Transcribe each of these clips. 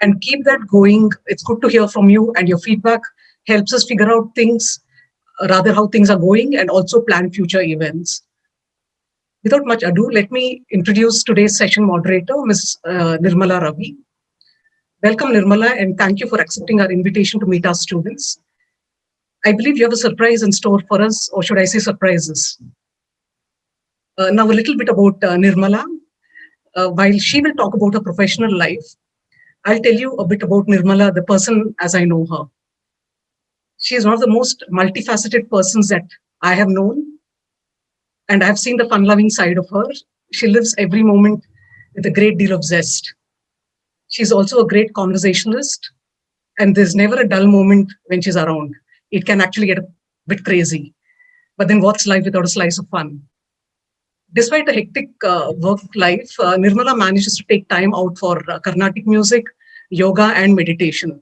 and keep that going. It's good to hear from you, and your feedback helps us figure out things, rather how things are going, and also plan future events. Without much ado, let me introduce today's session moderator, Ms. Nirmala Ravi. Welcome, Nirmala, and thank you for accepting our invitation to meet our students. I believe you have a surprise in store for us, or should I say surprises? Now, a little bit about Nirmala. While she will talk about her professional life, I'll tell you a bit about Nirmala, the person as I know her. She is one of the most multifaceted persons that I have known, and I've seen the fun-loving side of her. She lives every moment with a great deal of zest. She's also a great conversationalist, and there's never a dull moment when she's around. It can actually get a bit crazy. But then what's life without a slice of fun? Despite a hectic work life, Nirmala manages to take time out for Carnatic music, yoga, and meditation.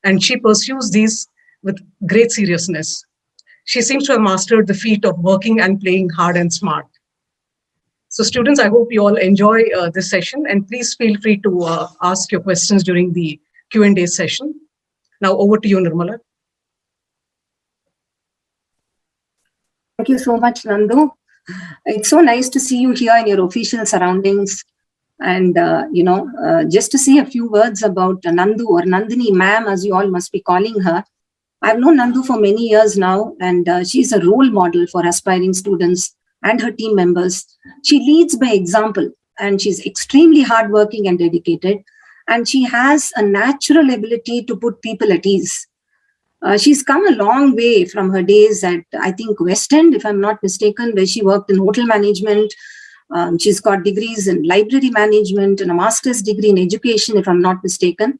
And she pursues these with great seriousness. She seems to have mastered the feat of working and playing hard and smart. So students, I hope you all enjoy this session, and please feel free to ask your questions during the Q&A session. Now over to you, Nirmala. Thank you so much, Nandu. It's so nice to see you here in your official surroundings. And, just to say a few words about Nandu, or Nandini ma'am, as you all must be calling her. I've known Nandu for many years now, and she's a role model for aspiring students and her team members. She leads by example, and she's extremely hardworking and dedicated. And she has a natural ability to put people at ease. She's come a long way from her days at, I think, West End, if I'm not mistaken, where she worked in hotel management. She's got degrees in library management and a master's degree in education, if I'm not mistaken.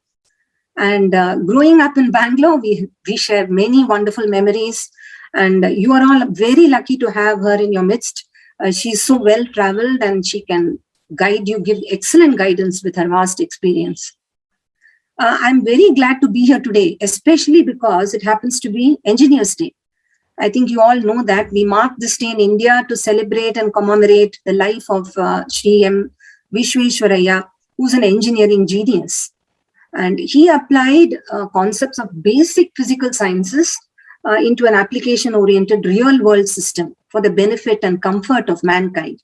And growing up in Bangalore, we share many wonderful memories. And you are all very lucky to have her in your midst. She's so well traveled, and she can guide you, give excellent guidance with her vast experience. I'm very glad to be here today, especially because it happens to be Engineers Day. I think you all know that we mark this day in India to celebrate and commemorate the life of Sri M. Vishweshwaraya, who's an engineering genius. And he applied concepts of basic physical sciences into an application-oriented real-world system for the benefit and comfort of mankind.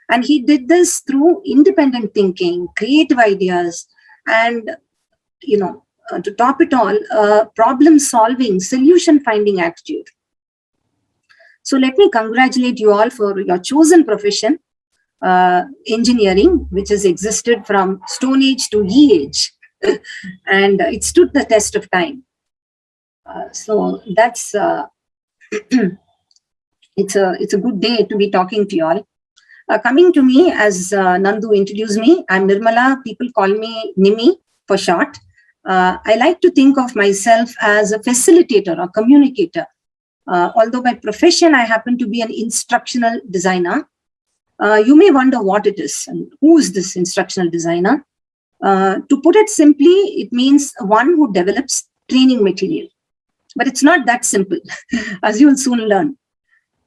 And he did this through independent thinking, creative ideas, and, to top it all, problem-solving, solution-finding attitude. So let me congratulate you all for your chosen profession, engineering, which has existed from Stone Age to E-Age. And it stood the test of time. So that's it's a good day to be talking to you all. Coming to me, as Nandu introduced me, I'm Nirmala. People call me Nimi for short. I like to think of myself as a facilitator or communicator. Although by profession I happen to be an instructional designer. You may wonder what it is and who is this instructional designer. To put it simply, it means one who develops training material. But it's not that simple, as you will soon learn.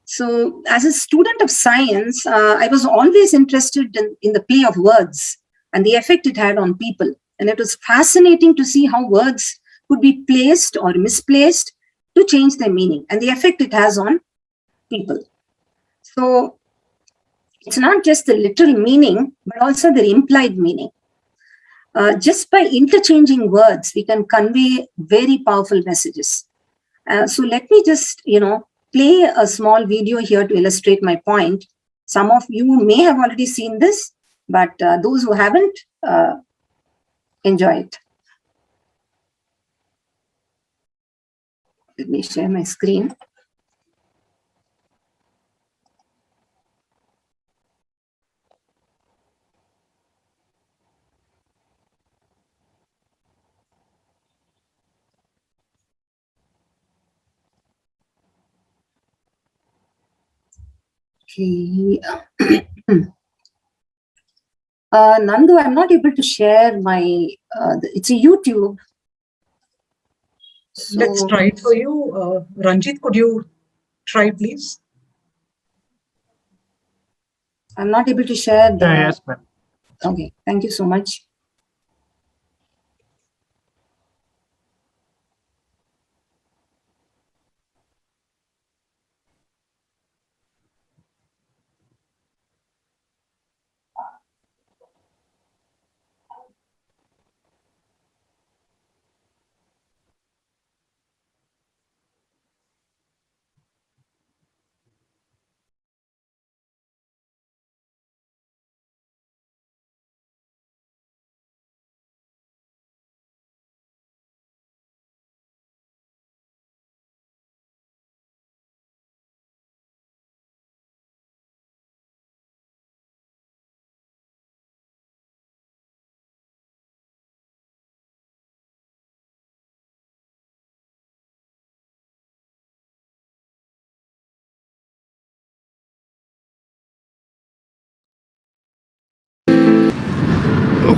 So as a student of science, I was always interested in the play of words and the effect it had on people. And it was fascinating to see how words could be placed or misplaced to change their meaning and the effect it has on people. So it's not just the literal meaning, but also the implied meaning. Just by interchanging words, we can convey very powerful messages. So let me just, play a small video here to illustrate my point. Some of you may have already seen this, but those who haven't, enjoy it. Let me share my screen. Okay. Nandu, I'm not able to share my, it's a YouTube. So, let's try it for you. Ranjit, could you try, please? I'm not able to share the... Yes, ma'am. Okay, thank you so much.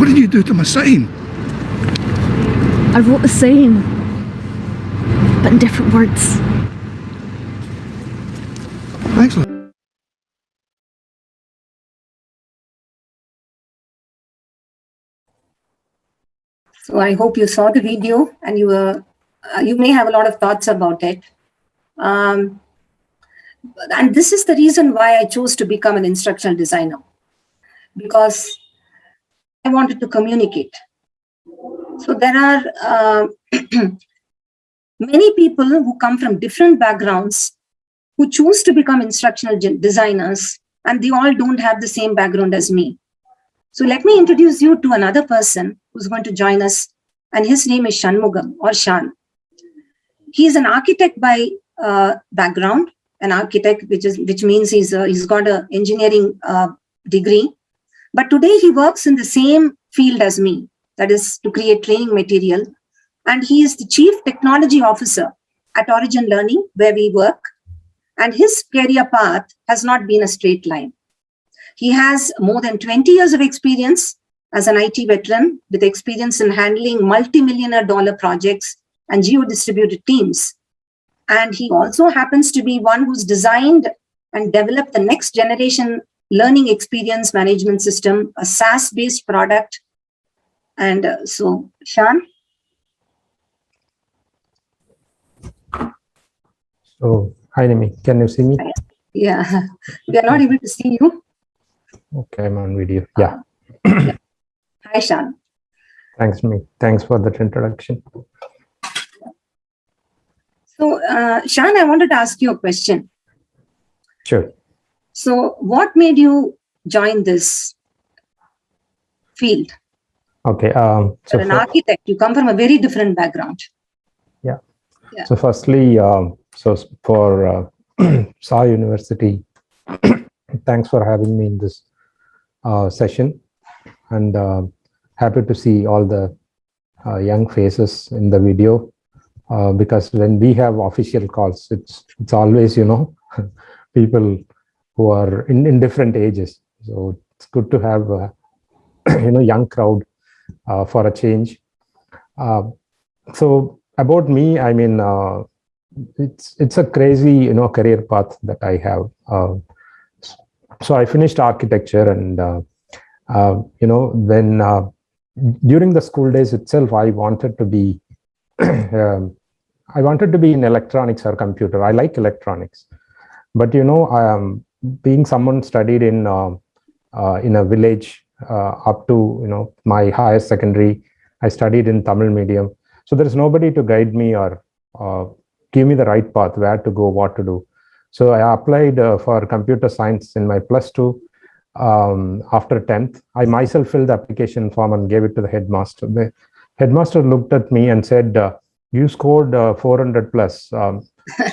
What did you do to my sign? I wrote the same, but in different words. Excellent. So I hope you saw the video and you may have a lot of thoughts about it. And this is the reason why I chose to become an instructional designer, because I wanted to communicate. So there are many people who come from different backgrounds who choose to become instructional designers, and they all don't have the same background as me. So let me introduce you to another person who's going to join us, and his name is Shanmugam, or Shan. He's an architect by background, an architect, which means he's got an engineering degree. But today he works in the same field as me, that is to create training material. And he is the Chief Technology Officer at Origin Learning, where we work. And his career path has not been a straight line. He has more than 20 years of experience as an IT veteran, with experience in handling multi-million-dollar projects and geo-distributed teams. And he also happens to be one who's designed and developed the next generation learning experience management system, a SaaS-based product. And so, Shan? So, hi, Nimi. Can you see me? Yeah, we are not able to see you. Okay, I'm on video. Yeah. Yeah. Hi, Shan. Thanks, Nimi. Thanks for that introduction. So, Shan, I wanted to ask you a question. Sure. So, what made you join this field? Okay. You're an architect. You come from a very different background. Yeah. Yeah. So, firstly, so for Saar University, thanks for having me in this session, and happy to see all the young faces in the video, because when we have official calls, it's always, people who are in different ages. So it's good to have young crowd for a change. So about me, I mean, it's a crazy career path that I have. So I finished architecture, and when during the school days itself, I wanted to be in electronics or computer. I like electronics, but being someone studied in a village up to my higher secondary, I studied in Tamil medium. So there's nobody to guide me or give me the right path, where to go, what to do. So I applied for computer science in my +2. After 10th, I myself filled the application form and gave it to the headmaster. The headmaster looked at me and said, you scored 400 plus.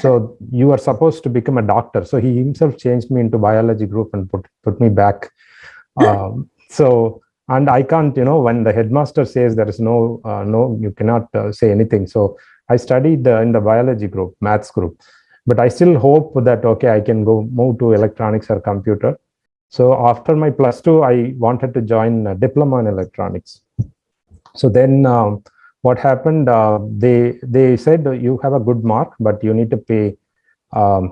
So you are supposed to become a doctor. So he himself changed me into biology group and put me back. And I can't, when the headmaster says there is no, you cannot say anything. So I studied in the biology group, maths group, but I still hope that, okay, I can move to electronics or computer. So after my +2, I wanted to join a diploma in electronics. So then what happened, they said, you have a good mark, but you need to pay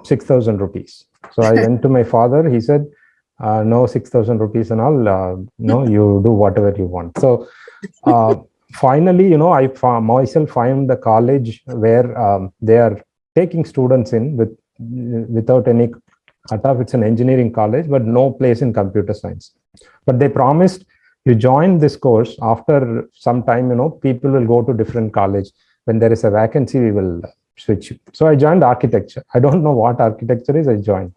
6,000 rupees. So I went to my father. He said, no 6,000 rupees and all, no, you do whatever you want. So finally, I myself found the college where they are taking students in without any cutoff. It's an engineering college, but no place in computer science. But they promised, you join this course, after some time, people will go to different college. When there is a vacancy, we will switch you. So I joined architecture. I don't know what architecture is. I joined.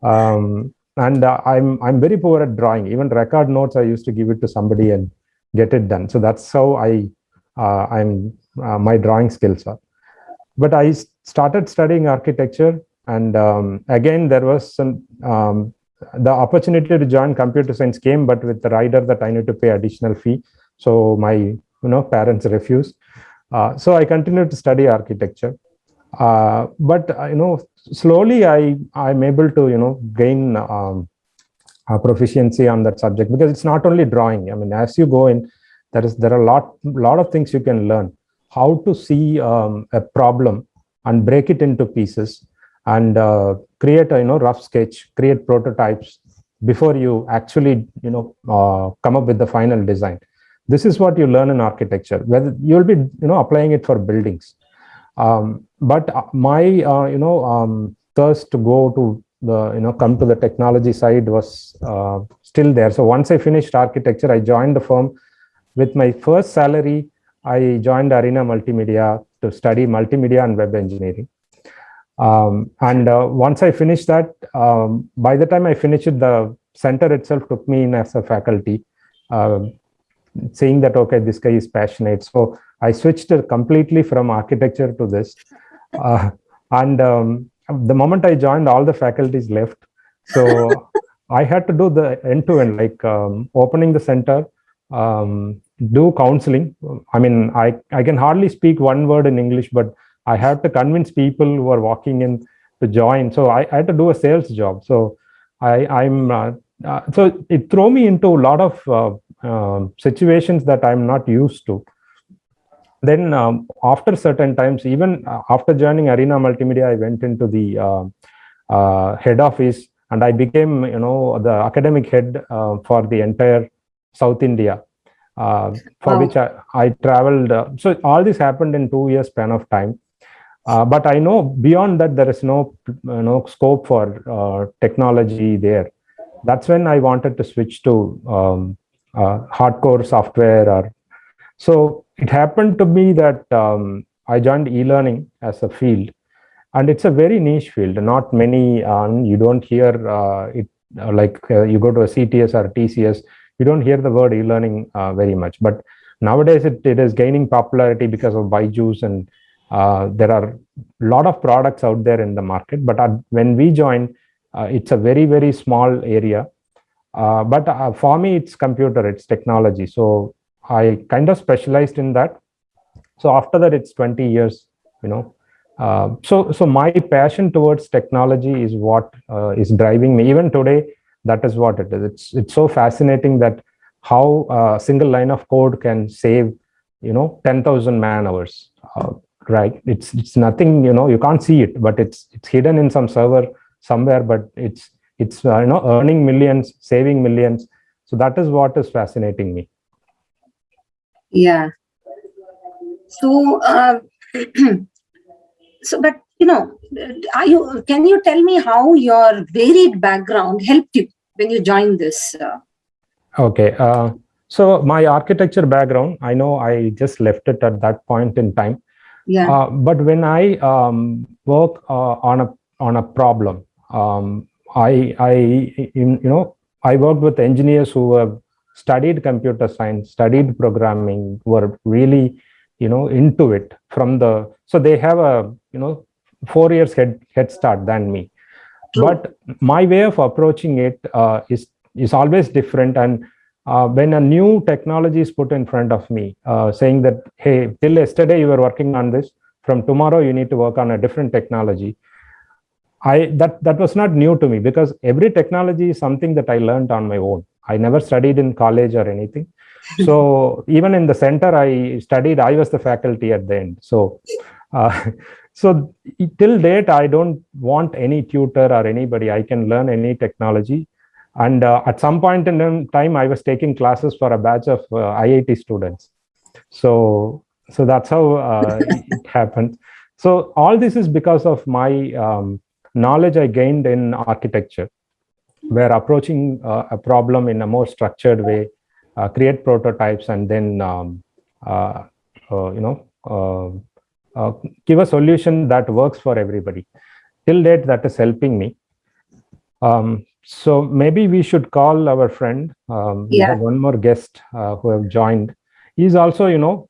And I'm very poor at drawing. Even record notes, I used to give it to somebody and get it done. So that's how my drawing skills are. But I started studying architecture, and again there was some the opportunity to join computer science came, but with the rider that I need to pay additional fee. So my parents refused. So I continued to study architecture. But slowly I'm able to gain proficiency on that subject, because it's not only drawing. I mean, as you go in, there are a lot of things you can learn. How to see a problem and break it into pieces and create a rough sketch, create prototypes before you actually come up with the final design. This is what you learn in architecture. Whether you'll be applying it for buildings, but my thirst to go to the come to the technology side was still there. So once I finished architecture, I joined the firm. With my first salary, I joined Arena Multimedia to study multimedia and web engineering. And once I finished that, by the time I finished it, the center itself took me in as a faculty, saying that, okay, this guy is passionate. So I switched completely from architecture to this. And the moment I joined, all the faculties left. So I had to do the end-to-end, like opening the center, do counseling. I mean, I can hardly speak one word in English, but I have to convince people who are walking in to join. So I had to do a sales job. So so it threw me into a lot of situations that I'm not used to. Then after certain times, even after joining Arena Multimedia, I went into the head office, and I became, the academic head for the entire South India, for which I traveled. So all this happened in 2 years span of time. But I know beyond that, there is no scope for technology there. That's when I wanted to switch to hardcore software. So it happened to be that I joined e-learning as a field, and it's a very niche field. Not many, you don't hear it like you go to a CTS or TCS, you don't hear the word e-learning very much. But nowadays it is gaining popularity because of Byju's, and there are a lot of products out there in the market. But when we joined, it's a very, very small area. But for me, it's computer, it's technology. So I kind of specialized in that. So after that, it's 20 years, So my passion towards technology is what is driving me. Even today, that is what it is. It's so fascinating that how a single line of code can save, 10,000 man hours. Right? It's nothing, you can't see it, but it's hidden in some server somewhere. But it's earning millions, saving millions. So that is what is fascinating me. Yeah. So, but can you tell me how your varied background helped you when you joined this? Okay. So my architecture background, I know I just left it at that point in time. Yeah. But when I work on a problem, I worked with engineers who have studied computer science, studied programming, were really, into it so they have a, 4 years head start than me. True. But my way of approaching it is always different. And when a new technology is put in front of me, saying that, hey, till yesterday you were working on this, from tomorrow you need to work on a different technology. That was not new to me, because every technology is something that I learned on my own. I never studied in college or anything. So even in the center I studied, I was the faculty at the end. So so till date, I don't want any tutor or anybody. I can learn any technology. And at some point in time, I was taking classes for a batch of IIT students. So that's how it happened. So all this is because of my knowledge I gained in architecture, where approaching a problem in a more structured way, create prototypes, and then give a solution that works for everybody. Till date, that is helping me. So maybe we should call our friend. We have one more guest who have joined. He's also,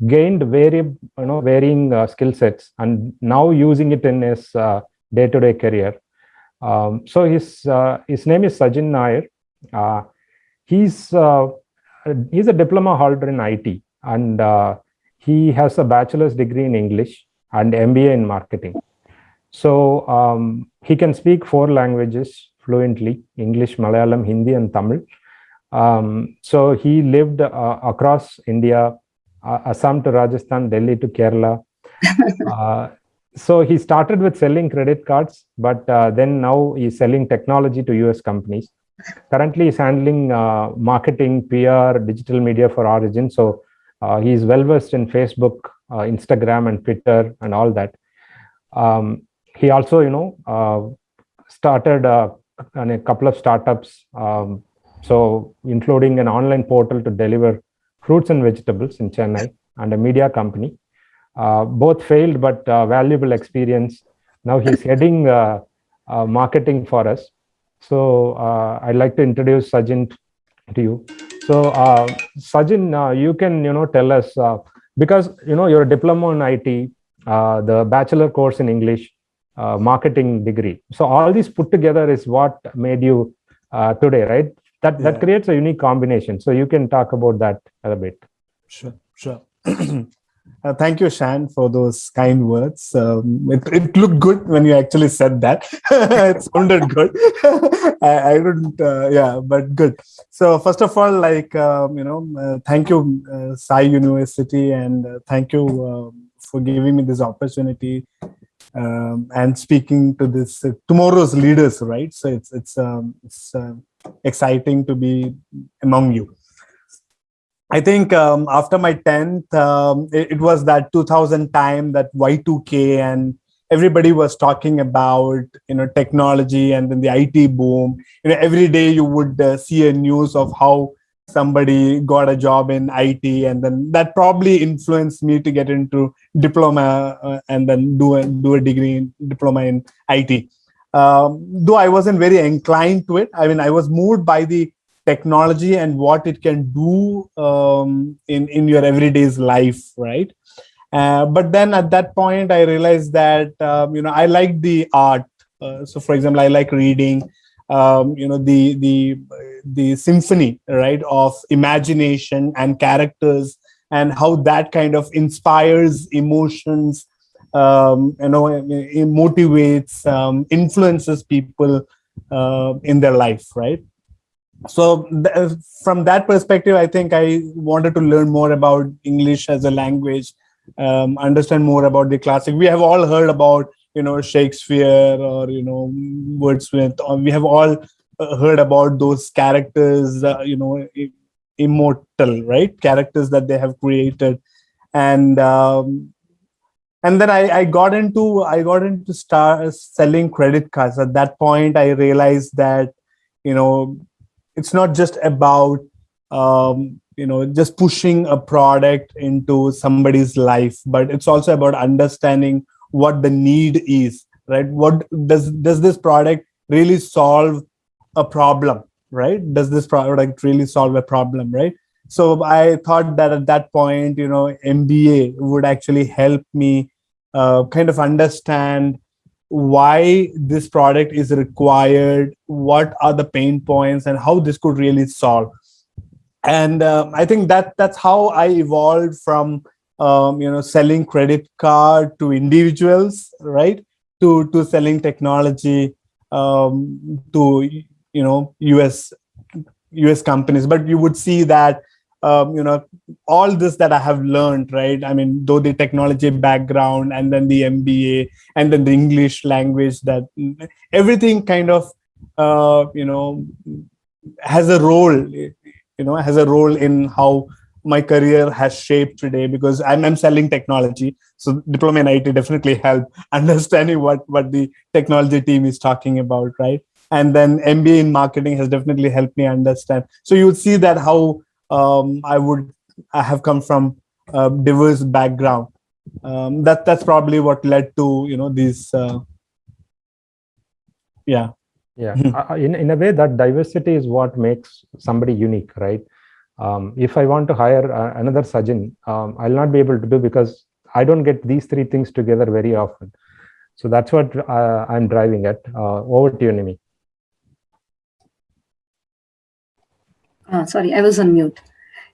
gained varying skill sets, and now using it in his day-to-day career. So his name is Sajin Nair. He's a diploma holder in IT, and he has a bachelor's degree in English and MBA in marketing. So he can speak 4 languages, fluently, English, Malayalam, Hindi, and Tamil. So he lived across India, Assam to Rajasthan, Delhi to Kerala. So he started with selling credit cards, but then now he's selling technology to US companies. Currently, he's handling marketing, PR, digital media for Origin. So he's well versed in Facebook, Instagram, and Twitter, and all that. He also, started a couple of startups. So including an online portal to deliver fruits and vegetables in Chennai, and a media company. Both failed, but valuable experience. Now he's heading marketing for us. So I'd like to introduce Sajin to you. So Sajin, you can tell us, because you're a diploma in IT, the bachelor course in English, marketing degree. So all these put together is what made you today, right? That creates a unique combination. So you can talk about that a bit. Sure. Thank you, Shan, for those kind words. It looked good when you actually said that. It sounded good. I didn't, but good. So first of all, thank you, Sai University, and thank you for giving me this opportunity and speaking to this tomorrow's leaders, right? So it's exciting to be among you. I think after my 10th, it was that 2000 time, that Y2K, and everybody was talking about technology and then the IT boom. Every day you would see a news of how somebody got a job in IT, and then that probably influenced me to get into diploma and then do a degree in diploma in IT. Though I wasn't very inclined to it. I mean, I was moved by the technology and what it can do in your everyday's life, right? But then at that point, I realized that I like the art. So, for example, I like reading. The symphony, right, of imagination and characters, and how that kind of inspires emotions, it motivates, influences people in their life, right? So from that perspective, I think I wanted to learn more about English as a language, understand more about the classic. We have all heard about, Shakespeare or, Wordsworth, or we have all heard about those characters, immortal, right? Characters that they have created. And then I got into start selling credit cards. At that point, I realized that, it's not just about, just pushing a product into somebody's life, but it's also about understanding what the need is, right? What does this product really solve a problem, right? Does this product really solve a problem, right? So I thought that at that point, MBA would actually help me kind of understand why this product is required, what are the pain points, and how this could really solve. And I think that's how I evolved from selling credit card to individuals, right, to selling technology to US companies. But you would see that all this that I have learned, right? I mean, though the technology background and then the MBA and then the English language, that everything kind of has a role in how my career has shaped today, because I'm selling technology. So diploma in IT definitely helped understanding what the technology team is talking about, right? And then MBA in marketing has definitely helped me understand. So you would see that how I have come from a diverse background. That's probably what led to these. Yeah. In a way, that diversity is what makes somebody unique, right? If I want to hire another Sajin, I'll not be able to do, because I don't get these three things together very often. So that's what I'm driving at. Over to you, Nimi. Sorry, I was on mute.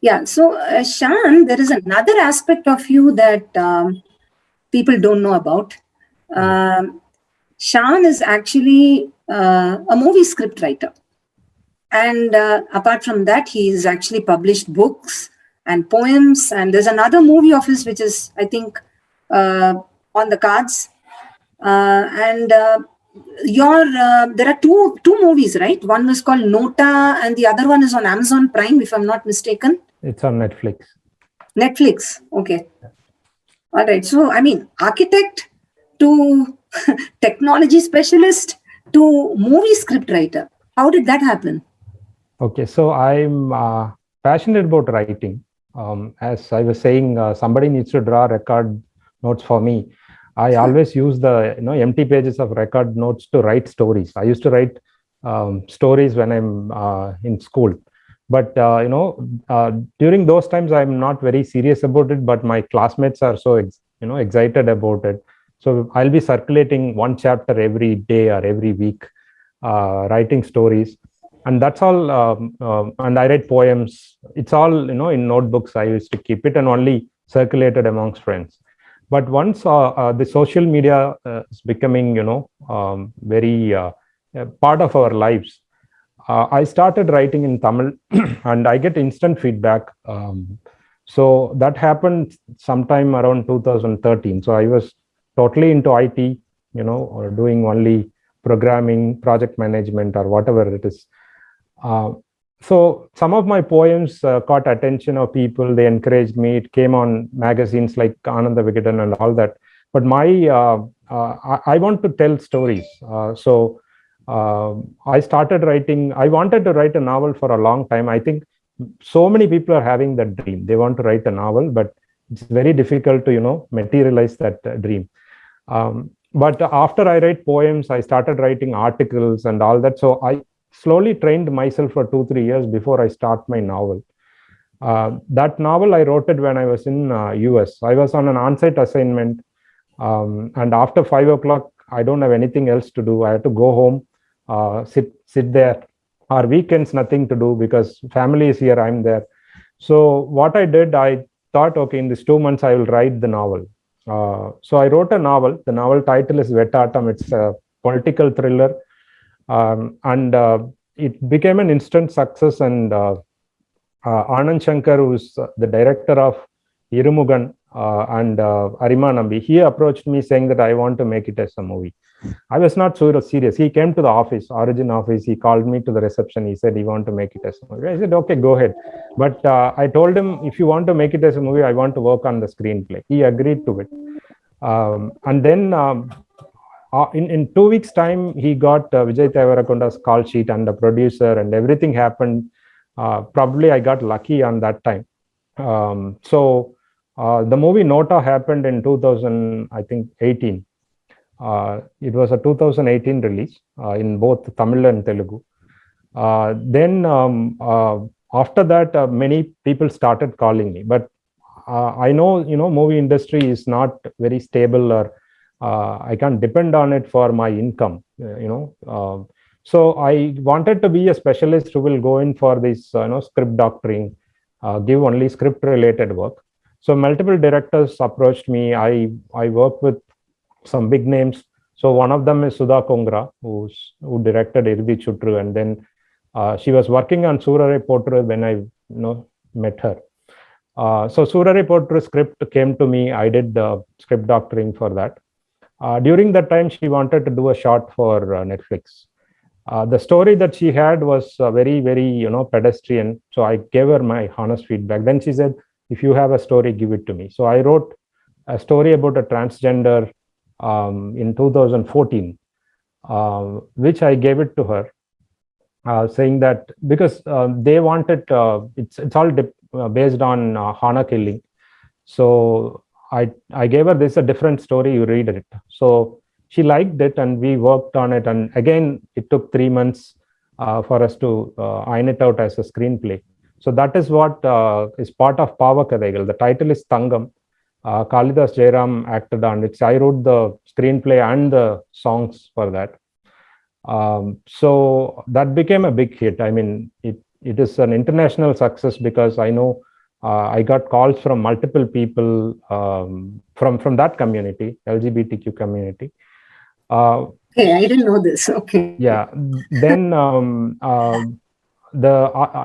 Yeah, so Shan, there is another aspect of you that people don't know about. Shan is actually a movie script writer. And apart from that, he's actually published books and poems. And there's another movie of his, which is, I think, on the cards. There are two movies, right? One is called Nota, and the other one is on Amazon Prime, if I'm not mistaken. It's on Netflix. Netflix. Okay. All right. So, I mean, architect to technology specialist to movie script writer. How did that happen? Okay, so I'm passionate about writing. As I was saying, somebody needs to draw record notes for me. I always use the empty pages of record notes to write stories. I used to write stories when I'm in school, but during those times I'm not very serious about it. But my classmates are so excited about it. So I'll be circulating one chapter every day or every week, writing stories. And that's all. And I write poems. It's all in notebooks. I used to keep it and only circulated amongst friends. But once the social media is becoming very part of our lives, I started writing in Tamil, and I get instant feedback. So that happened sometime around 2013. So I was totally into IT, or doing only programming, project management, or whatever it is. So some of my poems caught attention of people. They encouraged me. It came on magazines like Ananda Vigadan and all that. But I want to tell stories. So I started writing. I wanted to write a novel for a long time. I think so many people are having that dream. They want to write a novel, but it's very difficult to materialize that dream. But after I write poems, I started writing articles and all that. So I slowly trained myself for 2-3 years before I start my novel. That novel I wrote it when I was in US. I was on an on-site assignment, and after 5 o'clock, I don't have anything else to do. I had to go home, sit there. Our weekends, nothing to do because family is here, I'm there. So what I did, I thought, okay, in these 2 months, I will write the novel. So I wrote a novel. The novel title is Vettatam. It's a political thriller. And it became an instant success. And Anand Shankar, who's the director of Irumugan and Arimanambi, he approached me saying that I want to make it as a movie. I was not so serious. He came to the office, Origin office. He called me to the reception. He said he want to make it as a movie. I said, okay, go ahead. But I told him, if you want to make it as a movie, I want to work on the screenplay. He agreed to it. And then in 2 weeks' time, he got Vijay Deverakonda's call sheet and the producer, and everything happened. Probably I got lucky on that time. So the movie Nota happened in 2018. It was a 2018 release in both Tamil and Telugu. Then after that, many people started calling me. But I know, movie industry is not very stable, or I can't depend on it for my income, So I wanted to be a specialist who will go in for this, script doctoring, give only script related work. So multiple directors approached me. I work with some big names. So one of them is Sudha Kongra, who directed Irudi Chutru, and then she was working on Surare Potru when I met her. So Surare Potru script came to me. I did the script doctoring for that. During that time, she wanted to do a short for Netflix. The story that she had was very, very, pedestrian. So I gave her my honest feedback. Then she said, if you have a story, give it to me. So I wrote a story about a transgender in 2014, which I gave it to her, saying that because they wanted, it's all based on Hana killing. So I gave her this a different story, you read it. So she liked it and we worked on it. And again, it took 3 months for us to iron it out as a screenplay. So that is what is part of Pavakadaigal. The title is Thangam. Kalidas Jairam acted on it. I wrote the screenplay and the songs for that. So that became a big hit. I mean, it is an international success because I know I got calls from multiple people from that community, LGBTQ community. Okay, I didn't know this. Okay. Yeah. Then the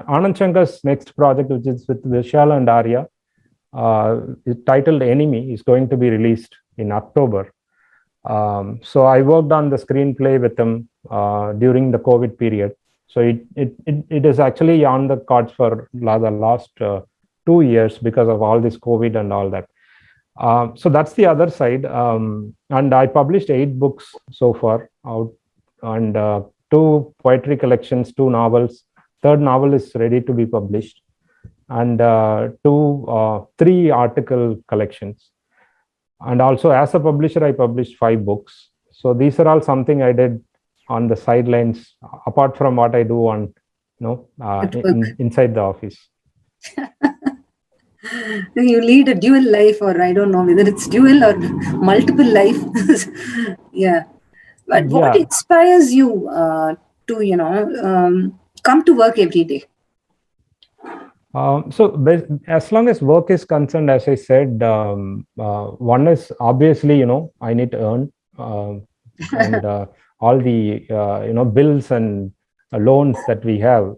Anand Shankar's next project, which is with Vishal and Arya, is titled Enemy, is going to be released in October. So I worked on the screenplay with them during the COVID period. So it is actually on the cards for the last 2 years because of all this COVID and all that. So that's the other side. And I published 8 books so far out, and 2 poetry collections, 2 novels. Third novel is ready to be published, and 3 article collections. And also, as a publisher, I published 5 books. So these are all something I did on the sidelines, apart from what I do on, inside the office. You lead a dual life, or I don't know whether it's dual or multiple life. Yeah. But what Yeah. inspires you to, come to work every day? As long as work is concerned, as I said, one is obviously, I need to earn, and all the, bills and loans that we have,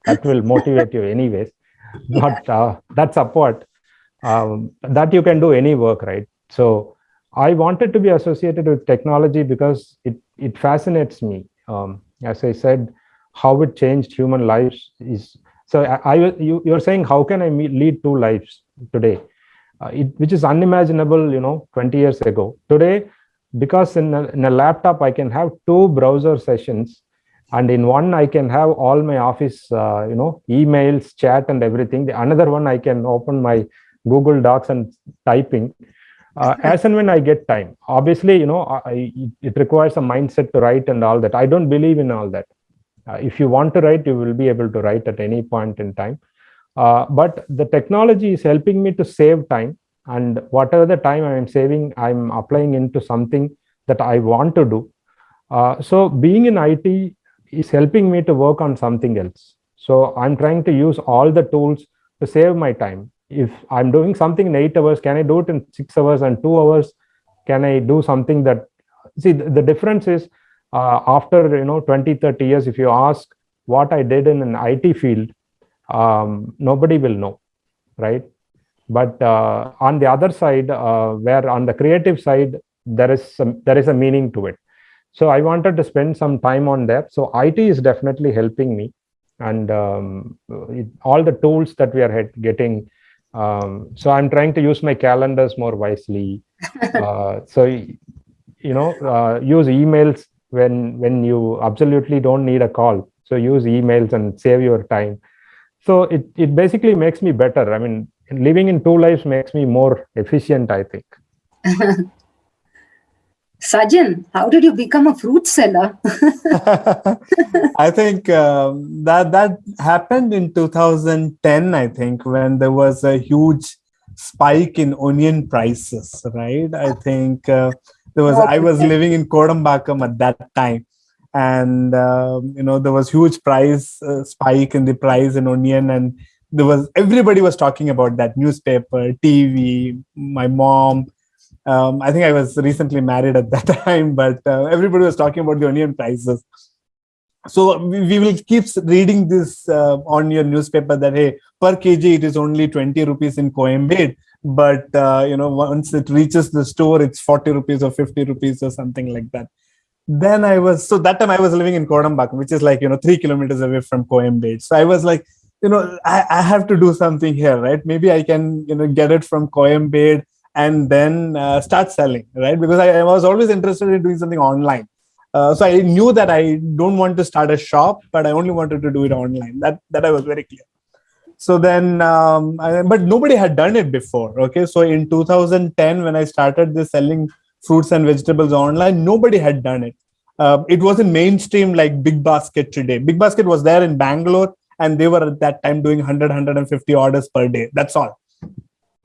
that will motivate you anyways. But that's apart. That you can do any work, right? So I wanted to be associated with technology because it fascinates me. As I said, how it changed human lives is. So you're saying, how can I lead 2 lives today? Which is unimaginable, 20 years ago. Today, because in a laptop, I can have 2 browser sessions, and in one, I can have all my office, emails, chat, and everything. The another one, I can open my Google Docs and typing as and when I get time. Obviously, it requires a mindset to write and all that. I don't believe in all that. If you want to write, you will be able to write at any point in time. But the technology is helping me to save time, and whatever the time I am saving, I'm applying into something that I want to do. So being in IT is helping me to work on something else. So I'm trying to use all the tools to save my time. If I'm doing something in 8 hours, can I do it in 6 hours and 2 hours? Can I do something that, see, the difference is, after 20, 30 years, if you ask what I did in an IT field, nobody will know, right? But on the other side, where on the creative side, there is a meaning to it. So I wanted to spend some time on that. So IT is definitely helping me, and all the tools that we are getting. So I'm trying to use my calendars more wisely. So use emails when you absolutely don't need a call. So use emails and save your time. So it basically makes me better. I mean, living in 2 lives makes me more efficient, I think. Sajan, how did you become a fruit seller? I think that happened in 2010, I think, when there was a huge spike in onion prices, right? I think I was living in Kodambakkam at that time, and there was huge price spike in the price in onion, and everybody was talking about that, newspaper, TV, my mom. I think I was recently married at that time, but everybody was talking about the onion prices. So we will keep reading this on your newspaper that, hey, per kg it is only 20 rupees in Coimbatore, but once it reaches the store, it's 40 rupees or 50 rupees or something like that. Then that time I was living in Kodambakkam, which is like 3 kilometers away from Coimbatore. So I was like, I have to do something here, right? Maybe I can get it from Coimbatore and then start selling, right? Because I was always interested in doing something online. So I knew that I don't want to start a shop, but I only wanted to do it online. That I was very clear. So then, but nobody had done it before. Okay, so in 2010, when I started this selling fruits and vegetables online, nobody had done it. It wasn't mainstream like Big Basket today. Big Basket was there in Bangalore, and they were at that time doing 100, 150 orders per day. That's all.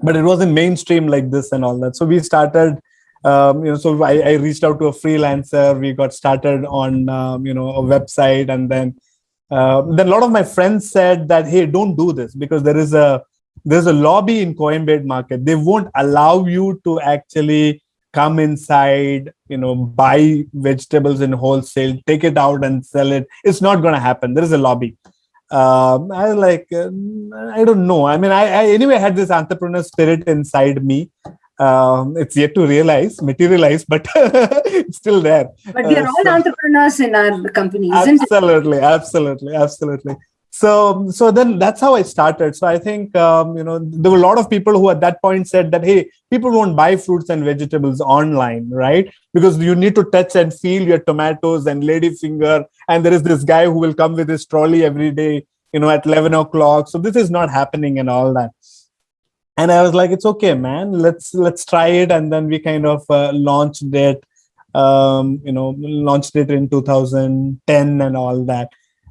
But it wasn't mainstream like this and all that. So we started, so I reached out to a freelancer. We got started on, a website. And then a lot of my friends said that, hey, don't do this, because there's a lobby in Coimbatore market. They won't allow you to actually come inside, buy vegetables in wholesale, take it out and sell it. It's not going to happen. There is a lobby. I was like, I don't know. I mean, I anyway had this entrepreneur spirit inside me. It's yet to materialize, but it's still there. But we are all entrepreneurs in our company, isn't it? Absolutely. So then that's how I started. So I think, there were a lot of people who at that point said that, hey, people won't buy fruits and vegetables online, right? Because you need to touch and feel your tomatoes and ladyfinger. And there is this guy who will come with his trolley every day, at 11 o'clock. So this is not happening and all that. And I was like, it's okay, man, let's try it. And then we kind of launched it, launched it in 2010 and all that.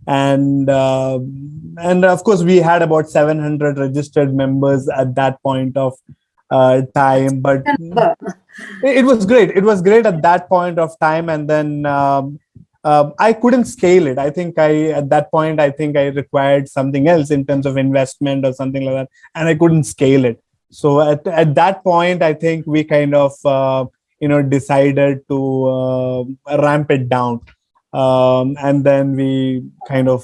And of course, we had about 700 registered members at that point of time. But it was great. It was great at that point of time. And then I couldn't scale it. I think at that point, I required something else in terms of investment or something like that. And I couldn't scale it. So at that point, I think we kind of, decided to ramp it down. And then we kind of,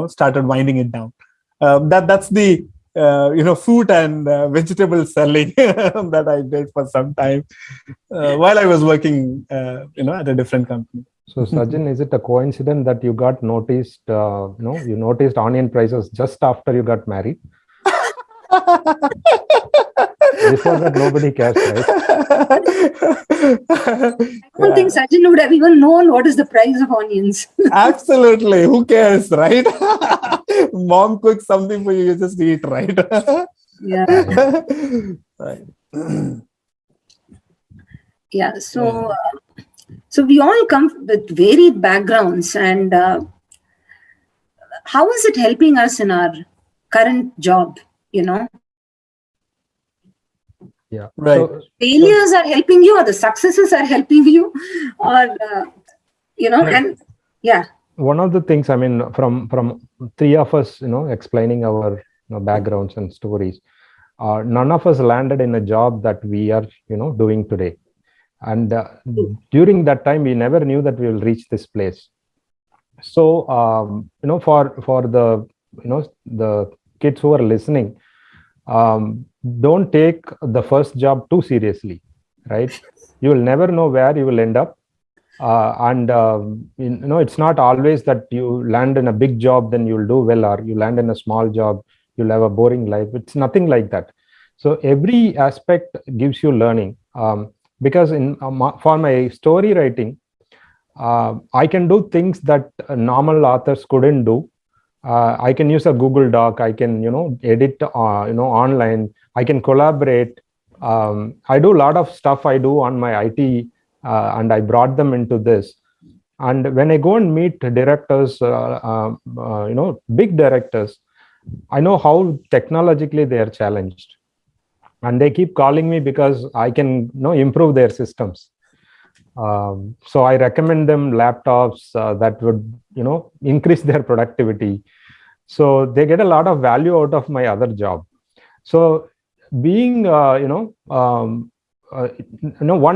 started winding it down. That's the, fruit and vegetable selling that I did for some time while I was working, at a different company. So, Sajjan, is it a coincidence that you got noticed, you noticed onion prices just after you got married? Before that, nobody cares, right? I don't think Sajjan would have even known what is the price of onions. Absolutely. Who cares, right? Mom cooks something for you, you just eat, right? Yeah. Right. Yeah. So we all come with varied backgrounds, and how is it helping us in our current job? Yeah. Right. So, Failures are helping you, or the successes are helping you, or and yeah. one of the things, I mean, from three of us, explaining our backgrounds and stories, none of us landed in a job that we are, doing today. And during that time, we never knew that we will reach this place. So, for the, the kids who are listening, don't take the first job too seriously, right? You will never know where you will end up. It's not always that you land in a big job, then you'll do well, or you land in a small job, you'll have a boring life. It's nothing like that. So every aspect gives you learning. Because for my story writing, I can do things that normal authors couldn't do. I can use a Google Doc. I can, edit, online. I can collaborate. I do a lot of stuff I do on my IT, and I brought them into this. And when I go and meet directors, big directors, I know how technologically they are challenged, and they keep calling me because I can, improve their systems. So I recommend them laptops that would, increase their productivity. So they get a lot of value out of my other job. So being, one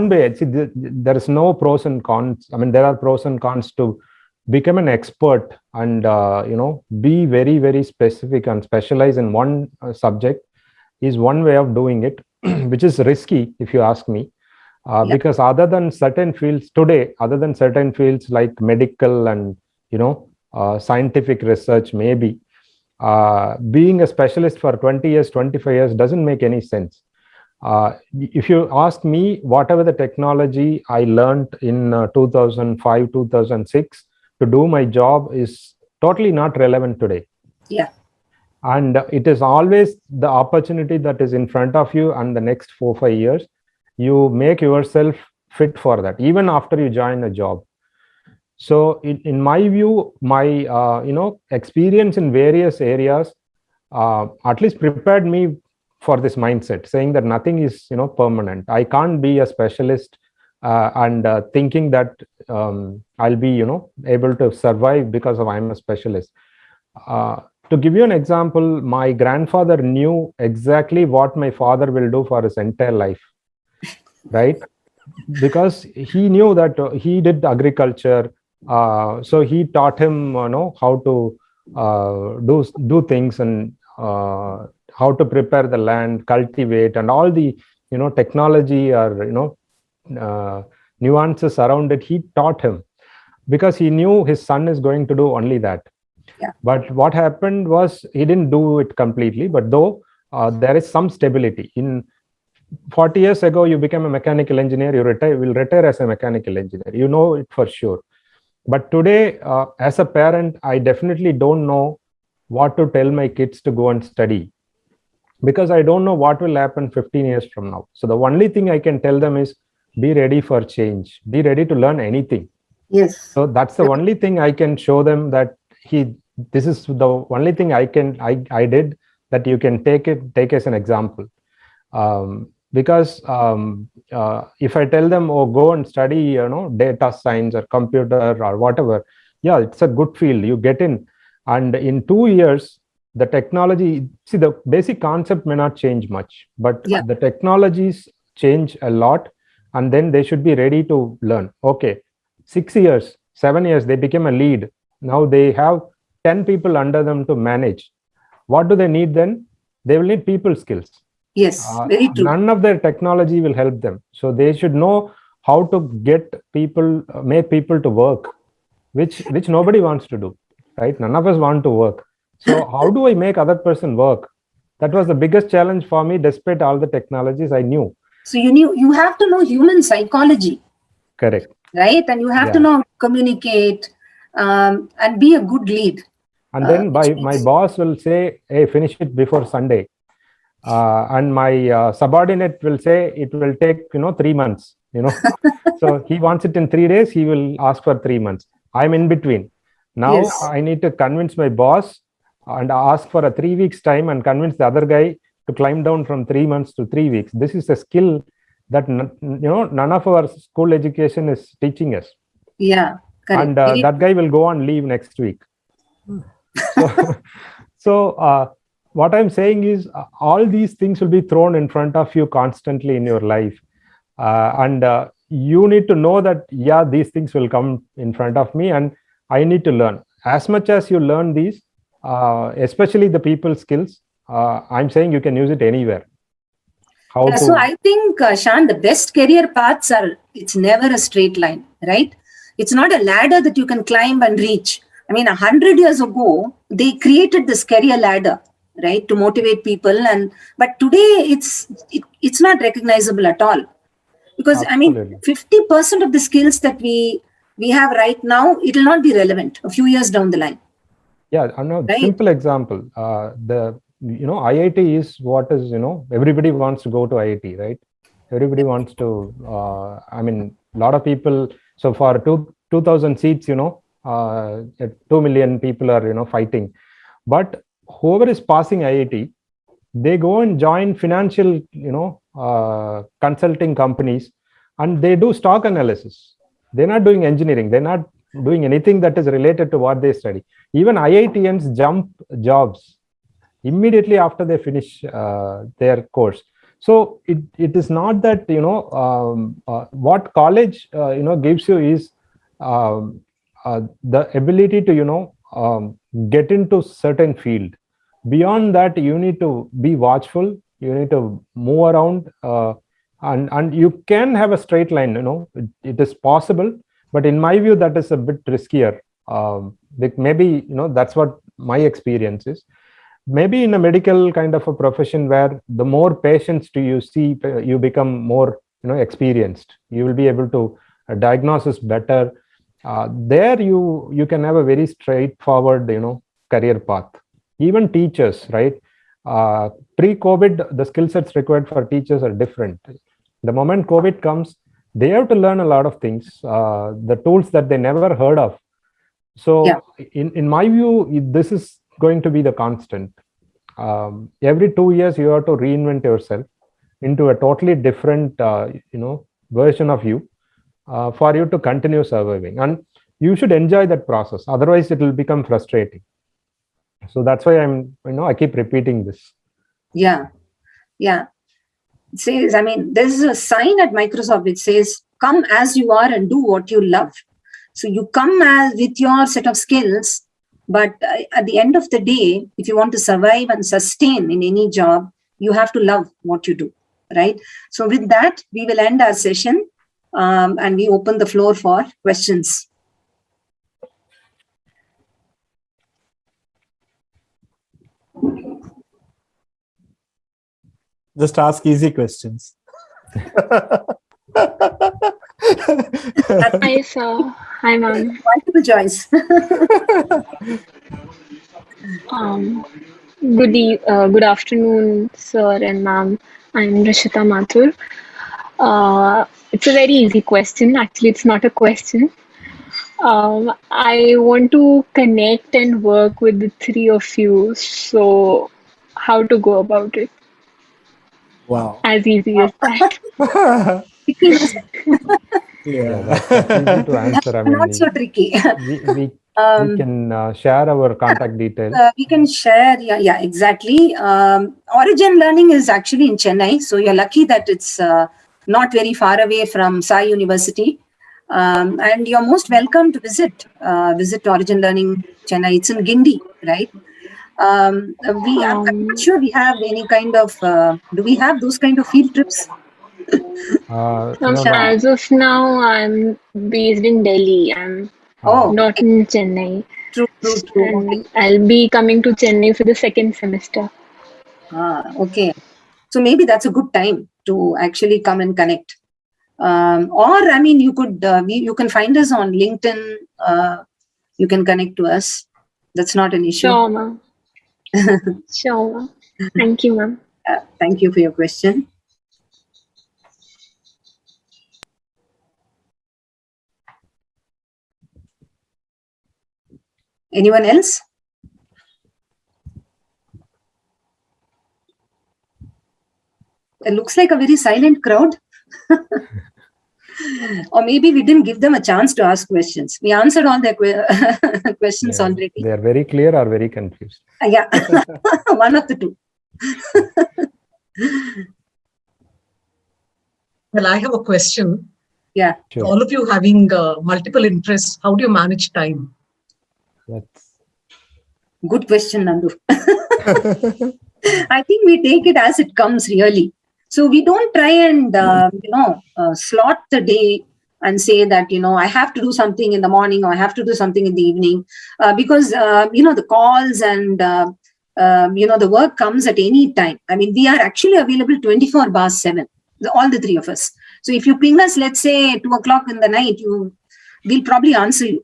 way, see, there is no pros and cons. I mean, there are pros and cons to become an expert and, be very, very specific and specialize in one subject is one way of doing it, which is risky, if you ask me. Because other than certain fields like medical and, scientific research, maybe being a specialist for 20 years, 25 years doesn't make any sense. If you ask me, whatever the technology I learned in 2005, 2006 to do my job is totally not relevant today. Yeah. And it is always the opportunity that is in front of you, and the next 4-5 years, you make yourself fit for that, even after you join a job. So in my view, my, experience in various areas, at least prepared me for this mindset, saying that nothing is, permanent. I can't be a specialist and thinking that I'll be, able to survive because I'm a specialist. To give you an example, my grandfather knew exactly what my father will do for his entire life. right? Because he knew that he did agriculture, so he taught him how to do things, and how to prepare the land, cultivate, and all the technology or nuances around it. He taught him because he knew his son is going to do only that. Yeah. But what happened was he didn't do it completely, but though there is some stability. In 40 years ago, you become a mechanical engineer, you will retire as a mechanical engineer. You know it for sure. But today, as a parent, I definitely don't know what to tell my kids to go and study, because I don't know what will happen 15 years from now. So the only thing I can tell them is be ready for change, be ready to learn anything. Yes. So that's the only thing I can show them, that this is the only thing I did, that you can take as an example. Because if I tell them, oh, go and study, data science or computer or whatever, yeah, it's a good field, you get in. And in 2 years, the technology, see, the basic concept may not change much, but the technologies change a lot, and then they should be ready to learn. Okay, 6 years, 7 years, they became a lead. Now they have 10 people under them to manage. What do they need then? They will need people skills. Yes, very true. None of their technology will help them. So they should know how to get people, make people to work, which nobody wants to do, right? None of us want to work. So how do I make other person work? That was the biggest challenge for me, despite all the technologies I knew. So you have to know human psychology. Correct. Right? And you have to know how to communicate and be a good lead. And then my boss will say, hey, finish it before Sunday. And my subordinate will say it will take 3 months. So he wants it in 3 days, he will ask for 3 months. I'm in between. Now I need to convince my boss and ask for a 3 weeks time, and convince the other guy to climb down from 3 months to 3 weeks. This is a skill that none of our school education is teaching us. Yeah, correct. And that guy will go on leave next week. So what I'm saying is, all these things will be thrown in front of you constantly in your life, and you need to know that these things will come in front of me, and I need to learn. As much as you learn these, especially the people skills, I'm saying you can use it anywhere. So I think, Shan, the best career paths it's never a straight line, right? It's not a ladder that you can climb and reach. I mean, 100 years ago, they created this career ladder, right, to motivate people. But today, it's not recognizable at all. Because, Absolutely. I mean, 50% of the skills that we have right now, it will not be relevant a few years down the line. Yeah, I know. Right? Simple example. IIT is what is, everybody wants to go to IIT, right? Everybody wants to, a lot of people. So for 2,000 seats, 2 million people are, fighting. But whoever is passing IIT, they go and join financial, consulting companies, and they do stock analysis. They're not doing engineering. They're not doing anything that is related to what they study. Even IITians jump jobs immediately after they finish their course. So it is not that, what college, gives you is the ability to, get into certain field. Beyond that, you need to be watchful. You need to move around, and you can have a straight line. It is possible, but in my view, that is a bit riskier. Maybe that's what my experience is. Maybe in a medical kind of a profession, where the more patients do you see, you become more experienced. You will be able to diagnose better. There you can have a very straightforward career path. Even teachers, right? Pre-COVID, the skill sets required for teachers are different. The moment COVID comes, they have to learn a lot of things, the tools that they never heard of. So in my view, this is going to be the constant. Every 2 years, you have to reinvent yourself into a totally different, version of you, for you to continue surviving. And you should enjoy that process. Otherwise, it will become frustrating. So that's why I keep repeating this. Yeah. It says, I mean, there's a sign at Microsoft which says, come as you are and do what you love. So you come as with your set of skills, but at the end of the day, if you want to survive and sustain in any job, you have to love what you do, right? So with that, we will end our session and we open the floor for questions. Just ask easy questions. Hi, sir. Hi, ma'am. Multiple choice. Good afternoon, sir and ma'am. I'm Rishita Mathur. It's a very easy question. Actually, it's not a question. I want to connect and work with the three of you. So, how to go about it? Wow. As easy as that. Yeah, Yeah. that's easy to answer. I mean, Not so tricky. we can share our contact details. We can share, yeah, exactly. Origin Learning is actually in Chennai, so you're lucky that it's not very far away from Sai University. And you're most welcome to visit Origin Learning Chennai. It's in Gindi, right? I'm not sure we have any kind of, do we have those kind of field trips? As of now, I'm based in Delhi. I'm not in Chennai. True. And I'll be coming to Chennai for the second semester. Okay. So maybe that's a good time to actually come and connect. Or, I mean, you could, you can find us on LinkedIn. You can connect to us. That's not an issue. Sure, ma'am. Sure, ma'am. Thank you, ma'am. Thank you for your question. Anyone else? It looks like a very silent crowd. Or maybe we didn't give them a chance to ask questions. We answered all their questions already. They are very clear or very confused. Yeah, one of the two. Well, I have a question. Yeah. Sure. All of you having multiple interests, how do you manage time? That's Good question, Nandu. I think we take it as it comes, really. So we don't try and, slot the day and say that, I have to do something in the morning or I have to do something in the evening because, the calls and, the work comes at any time. I mean, we are actually available 24/7, all the three of us. So if you ping us, let's say 2 o'clock in the night, we'll probably answer you.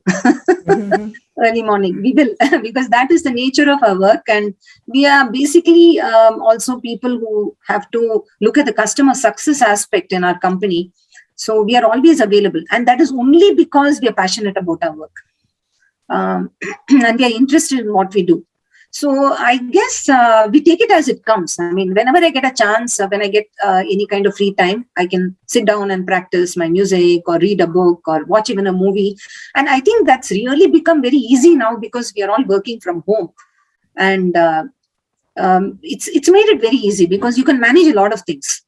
Early morning, we will, because that is the nature of our work. And we are basically also people who have to look at the customer success aspect in our company. So we are always available. And that is only because we are passionate about our work. And we are interested in what we do. So I guess we take it as it comes. I mean, whenever I get a chance, when I get any kind of free time, I can sit down and practice my music or read a book or watch even a movie. And I think that's really become very easy now because we are all working from home. And it's made it very easy because you can manage a lot of things.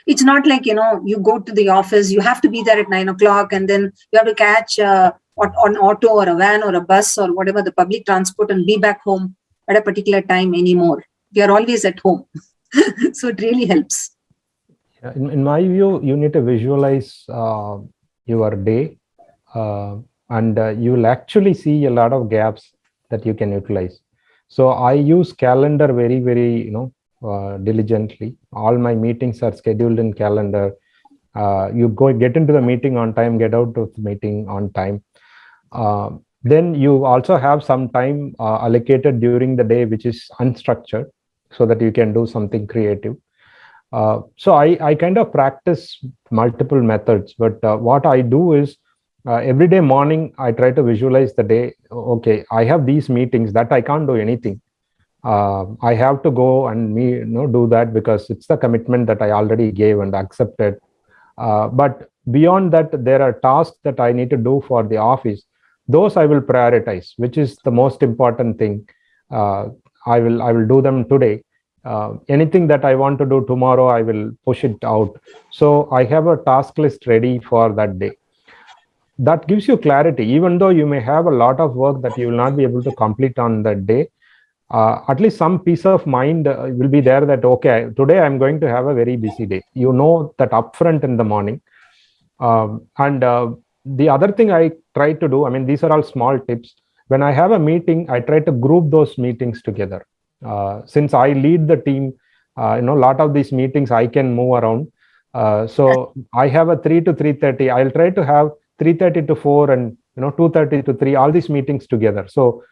It's not like, you go to the office, you have to be there at 9 o'clock and then you have to catch an auto or a van or a bus or whatever, the public transport, and be back home at a particular time anymore. We are always at home. So it really helps. in my view, you need to visualize your day and you will actually see a lot of gaps that you can utilize. So I use calendar very, very, diligently. All my meetings are scheduled in calendar. You get into the meeting on time, get out of the meeting on time. Then you also have some time allocated during the day, which is unstructured, so that you can do something creative. So I kind of practice multiple methods, but what I do is every day morning, I try to visualize the day. Okay, I have these meetings that I can't do anything. I have to go and do that because it's the commitment that I already gave and accepted. But beyond that, there are tasks that I need to do for the office. Those I will prioritize, which is the most important thing. I will do them today. anything that I want to do tomorrow, I will push it out. So I have a task list ready for that day. That gives you clarity. Even though you may have a lot of work that you will not be able to complete on that day, at least some peace of mind will be there that, okay, today I'm going to have a very busy day. You know that upfront in the morning. And the other thing I try to do, I mean, these are all small tips. When I have a meeting, I try to group those meetings together. Since I lead the team, a lot of these meetings I can move around. So I have a 3 to 3:30. I'll try to have 3:30 to 4 and 2:30 to 3, all these meetings together. So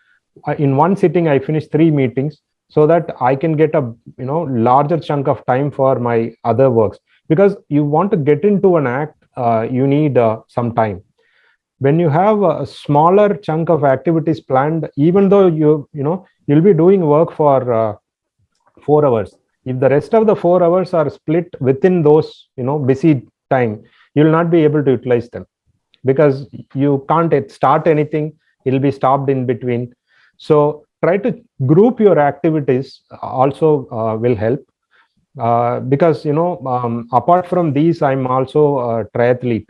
in one sitting, I finish 3 meetings so that I can get a larger chunk of time for my other works. Because you want to get into an act, you need some time. When you have a smaller chunk of activities planned, even though you'll be doing work for 4 hours, if the rest of the 4 hours are split within those busy time, you'll not be able to utilize them, because you can't start anything, it'll be stopped in between. So try to group your activities also will help. Because apart from these, I'm also a triathlete.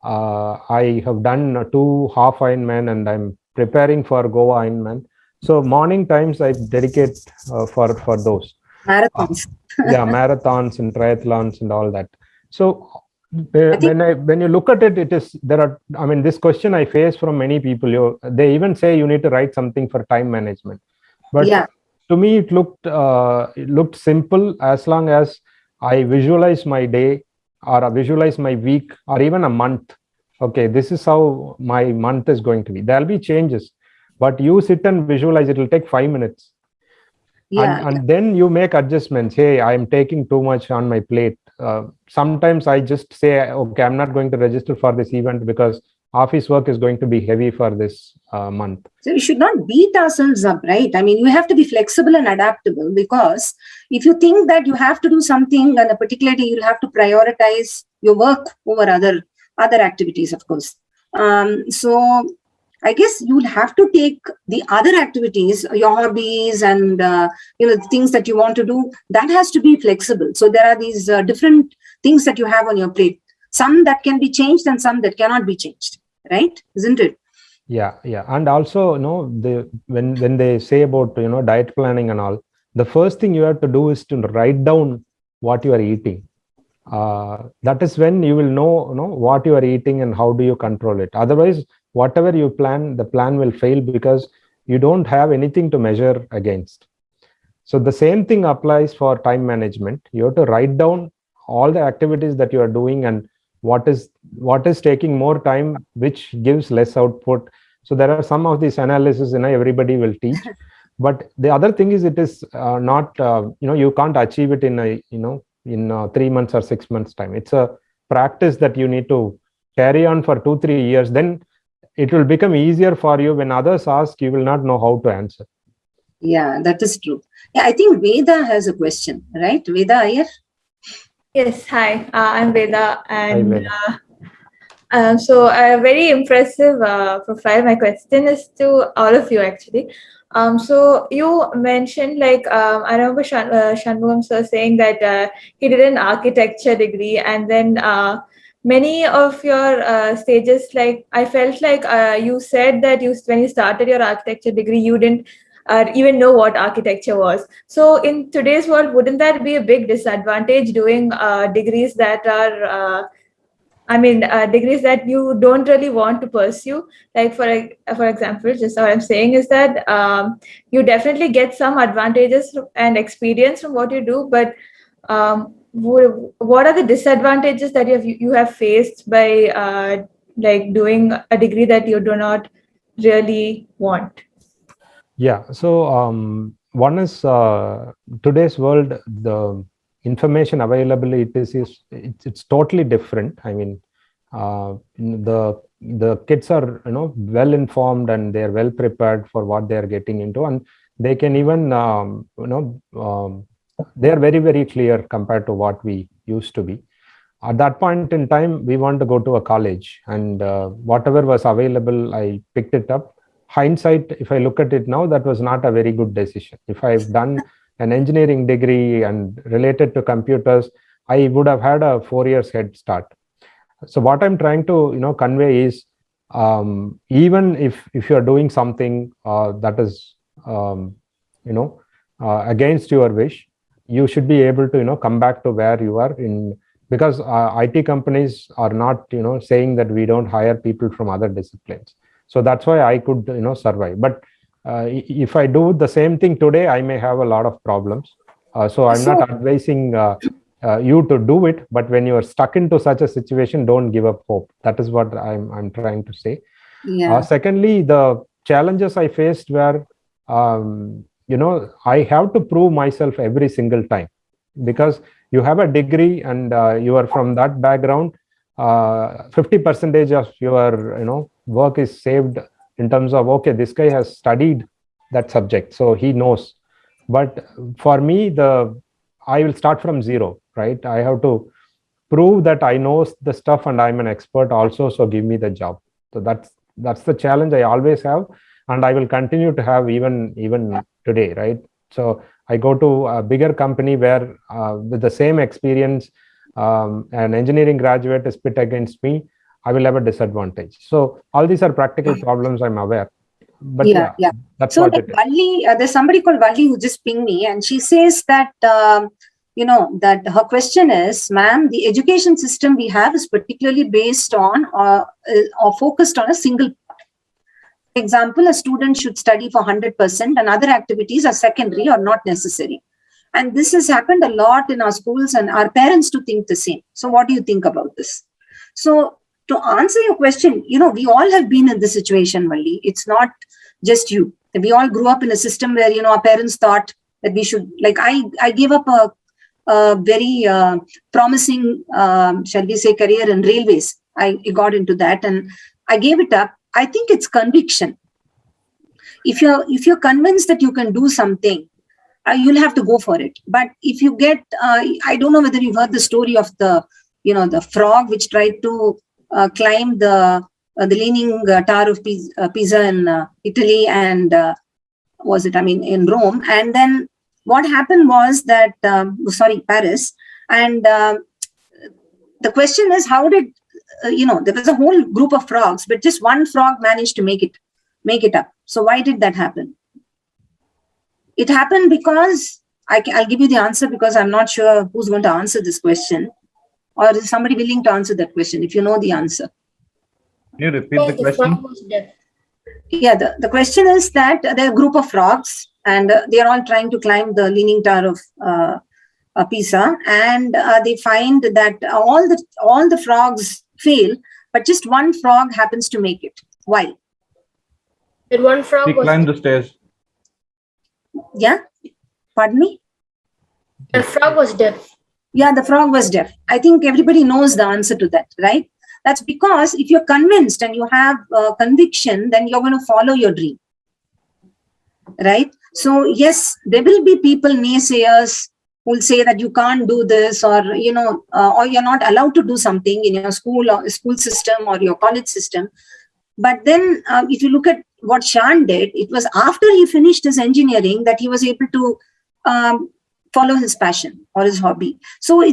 I have done 2 half Ironman and I'm preparing for Goa Ironman. So morning times I dedicate for those Marathons. marathons and triathlons and all that. So when you look at it, this question I face from many people. They even say you need to write something for time management, but to me it looked simple. As long as I visualize my day, or I visualize my week, or even a month. Okay, this is how my month is going to be. There'll be changes, but you sit and visualize. It will take 5 minutes. And then you make adjustments. Hey, I'm taking too much on my plate. Sometimes I just say, okay, I'm not going to register for this event because office work is going to be heavy for this month. So we should not beat ourselves up, right? I mean, you have to be flexible and adaptable, because if you think that you have to do something on a particular day, you'll have to prioritize your work over other activities, of course. So I guess you will have to take the other activities, your hobbies and the things that you want to do. That has to be flexible. So there are these different things that you have on your plate. Some that can be changed and some that cannot be changed, right? Isn't it? Yeah. And also, when they say about diet planning and all, the first thing you have to do is to write down what you are eating. That is when you will know what you are eating and how do you control it. Otherwise, whatever you plan, the plan will fail because you don't have anything to measure against. So the same thing applies for time management. You have to write down all the activities that you are doing and what is taking more time, which gives less output. So there are some of these analysis everybody will teach. But the other thing is, it is not you can't achieve it in 3 months or 6 months time. It's a practice that you need to carry on for 2-3 years. Then it will become easier for you. When others ask, you will not know how to answer. Yeah, that is true. Yeah, I think Veda has a question, right? Veda Iyer? Yes, hi, I'm Veda, and Hi, Veda. so a very impressive profile. My question is to all of you, actually. So you mentioned, I remember Shanmugam sir saying that he did an architecture degree, and then many of your stages, I felt like you said that when you started your architecture degree, you didn't even know what architecture was. So in today's world, wouldn't that be a big disadvantage, doing degrees that are degrees that you don't really want to pursue? Like for example, just what I'm saying is that you definitely get some advantages and experience from what you do, but what are the disadvantages that you have faced by doing a degree that you do not really want? Yeah. So one is today's world, the information available it's totally different. I mean, the kids are well informed and they are well prepared for what they are getting into, and they can even they are very, very clear compared to what we used to be. At that point in time, we want to go to a college, and whatever was available, I picked it up. Hindsight, if I look at it now, that was not a very good decision. If I've done an engineering degree and related to computers, I would have had a 4 years head start. So what I'm trying to convey is, even if you're doing something that is against your wish, you should be able to come back to where you are in, because IT companies are not saying that we don't hire people from other disciplines. So that's why I could survive. But if I do the same thing today, I may have a lot of problems. So I'm not advising you to do it, but when you are stuck into such a situation, don't give up hope. That is what I'm trying to say. Yeah. Secondly, the challenges I faced were, I have to prove myself every single time, because you have a degree and you are from that background. 50% of your work is saved in terms of, okay, this guy has studied that subject, so he knows. But for me, I will start from zero, right? I have to prove that I know the stuff and I'm an expert also, so give me the job. So that's the challenge I always have, and I will continue to have even today, right? So I go to a bigger company where with the same experience, an engineering graduate is pit against me, I will have a disadvantage. So all these are practical problems, I'm aware. But Yeah. that's So what that it is. Valli, there's somebody called Valli who just pinged me, and she says that that her question is, ma'am, the education system we have is particularly based on or focused on a single part. For example, a student should study for 100%, and other activities are secondary or not necessary. And this has happened a lot in our schools, and our parents to think the same. So what do you think about this? So to answer your question, we all have been in this situation, Valli. It's not just you. We all grew up in a system where, our parents thought that we should, like, I gave up a very promising, shall we say, career in railways. I got into that and I gave it up. I think it's conviction. If you're convinced that you can do something, you'll have to go for it. But if you get, I don't know whether you've heard the story of the frog which tried to climb the Leaning Tower of Pisa in Italy, and in Rome. And then what happened was that, Paris. And the question is, how did, there was a whole group of frogs, but just one frog managed to make it up. So why did that happen? It happened because, I'll give you the answer, because I'm not sure who's going to answer this question. Or is somebody willing to answer that question if you know the answer? Can you repeat the question? Yeah, the question is that there are a group of frogs and they are all trying to climb the Leaning Tower of Pisa, and they find that all the frogs fail, but just one frog happens to make it. Why? And one frog He climbed the stairs. Yeah, pardon me? The frog was deaf. Yeah, the frog was deaf. I think everybody knows the answer to that, right? That's because if you're convinced and you have conviction, then you're going to follow your dream, right? So yes, there will be people, naysayers, who will say that you can't do this, or or you're not allowed to do something in your school or school system or your college system. But then if you look at what Shan did, it was after he finished his engineering that he was able to follow his passion or his hobby. So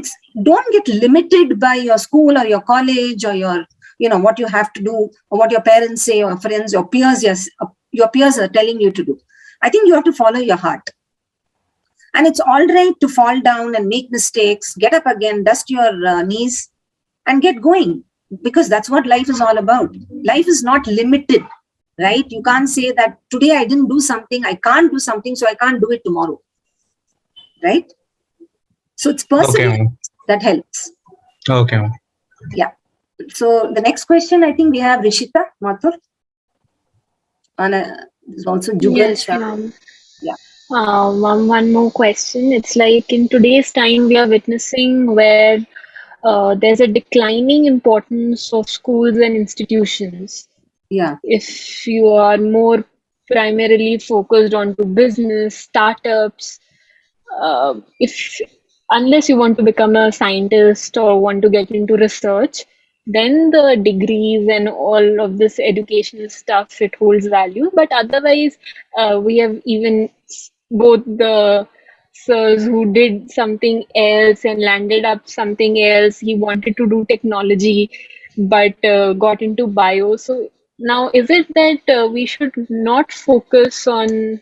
don't get limited by your school or your college or your, what you have to do or what your parents say or friends or peers, your peers are telling you to do. I think you have to follow your heart. And it's all right to fall down and make mistakes, get up again, dust your knees and get going, because that's what life is all about. Life is not limited, right? You can't say that today I didn't do something, I can't do something, so I can't do it tomorrow. Right? So it's perseverance that helps. Okay. Yeah. So the next question, I think we have Rishita Mathur. There's also Jugal. Yes, ma'am. Yeah. One more question. It's like in today's time, we are witnessing where there's a declining importance of schools and institutions. Yeah. If you are more primarily focused onto business, startups, unless you want to become a scientist or want to get into research, then the degrees and all of this educational stuff, it holds value. But otherwise, we have even both the sirs who did something else and landed up something else. He wanted to do technology, but got into bio. So now, is it that we should not focus on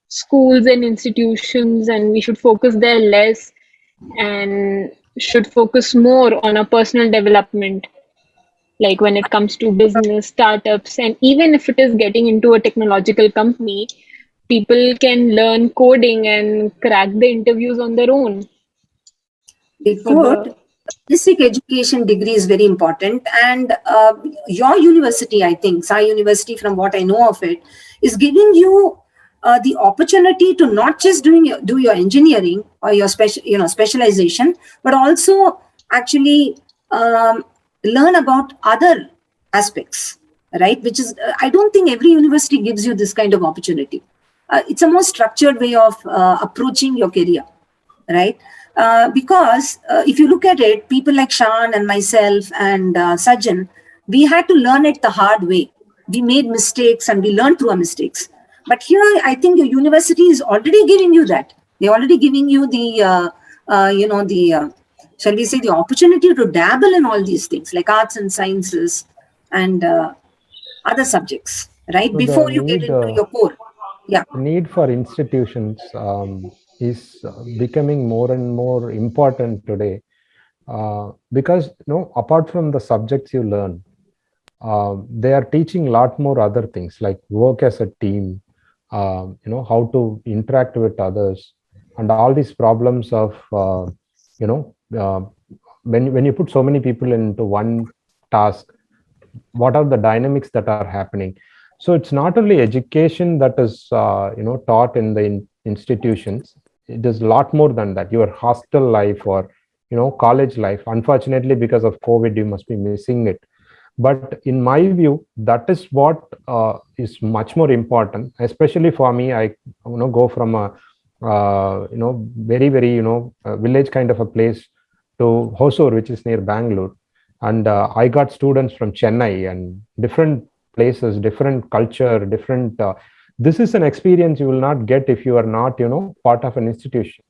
schools and institutions, and we should focus there less, and should focus more on our personal development, like when it comes to business, startups, and even if it is getting into a technological company, people can learn coding and crack the interviews on their own. They For could. the Basic education degree is very important, and your university, I think, Sai University, from what I know of it, is giving you the opportunity to not just do your engineering or your specialization, but also actually learn about other aspects, right? Which is, I don't think every university gives you this kind of opportunity. It's a more structured way of approaching your career, right? Because if you look at it, people like Shan and myself and Sajjan, we had to learn it the hard way. We made mistakes and we learned through our mistakes. But here, I think your university is already giving you that. They're already giving you the, shall we say, the opportunity to dabble in all these things like arts and sciences and other subjects, right? So Before the you get need, into your core. Yeah. the need for institutions is becoming more and more important today, because apart from the subjects you learn, they are teaching a lot more other things like work as a team, how to interact with others, and all these problems of when you put so many people into one task, what are the dynamics that are happening. So it's not only education that is taught in the institutions. It is a lot more than that. Your hostel life or college life, unfortunately because of COVID, you must be missing it. But in my view, that is what is much more important, especially for me. I go from a very village kind of a place to Hosur, which is near Bangalore, and I got students from Chennai and different places, different culture, different this is an experience you will not get if you are not part of an institution.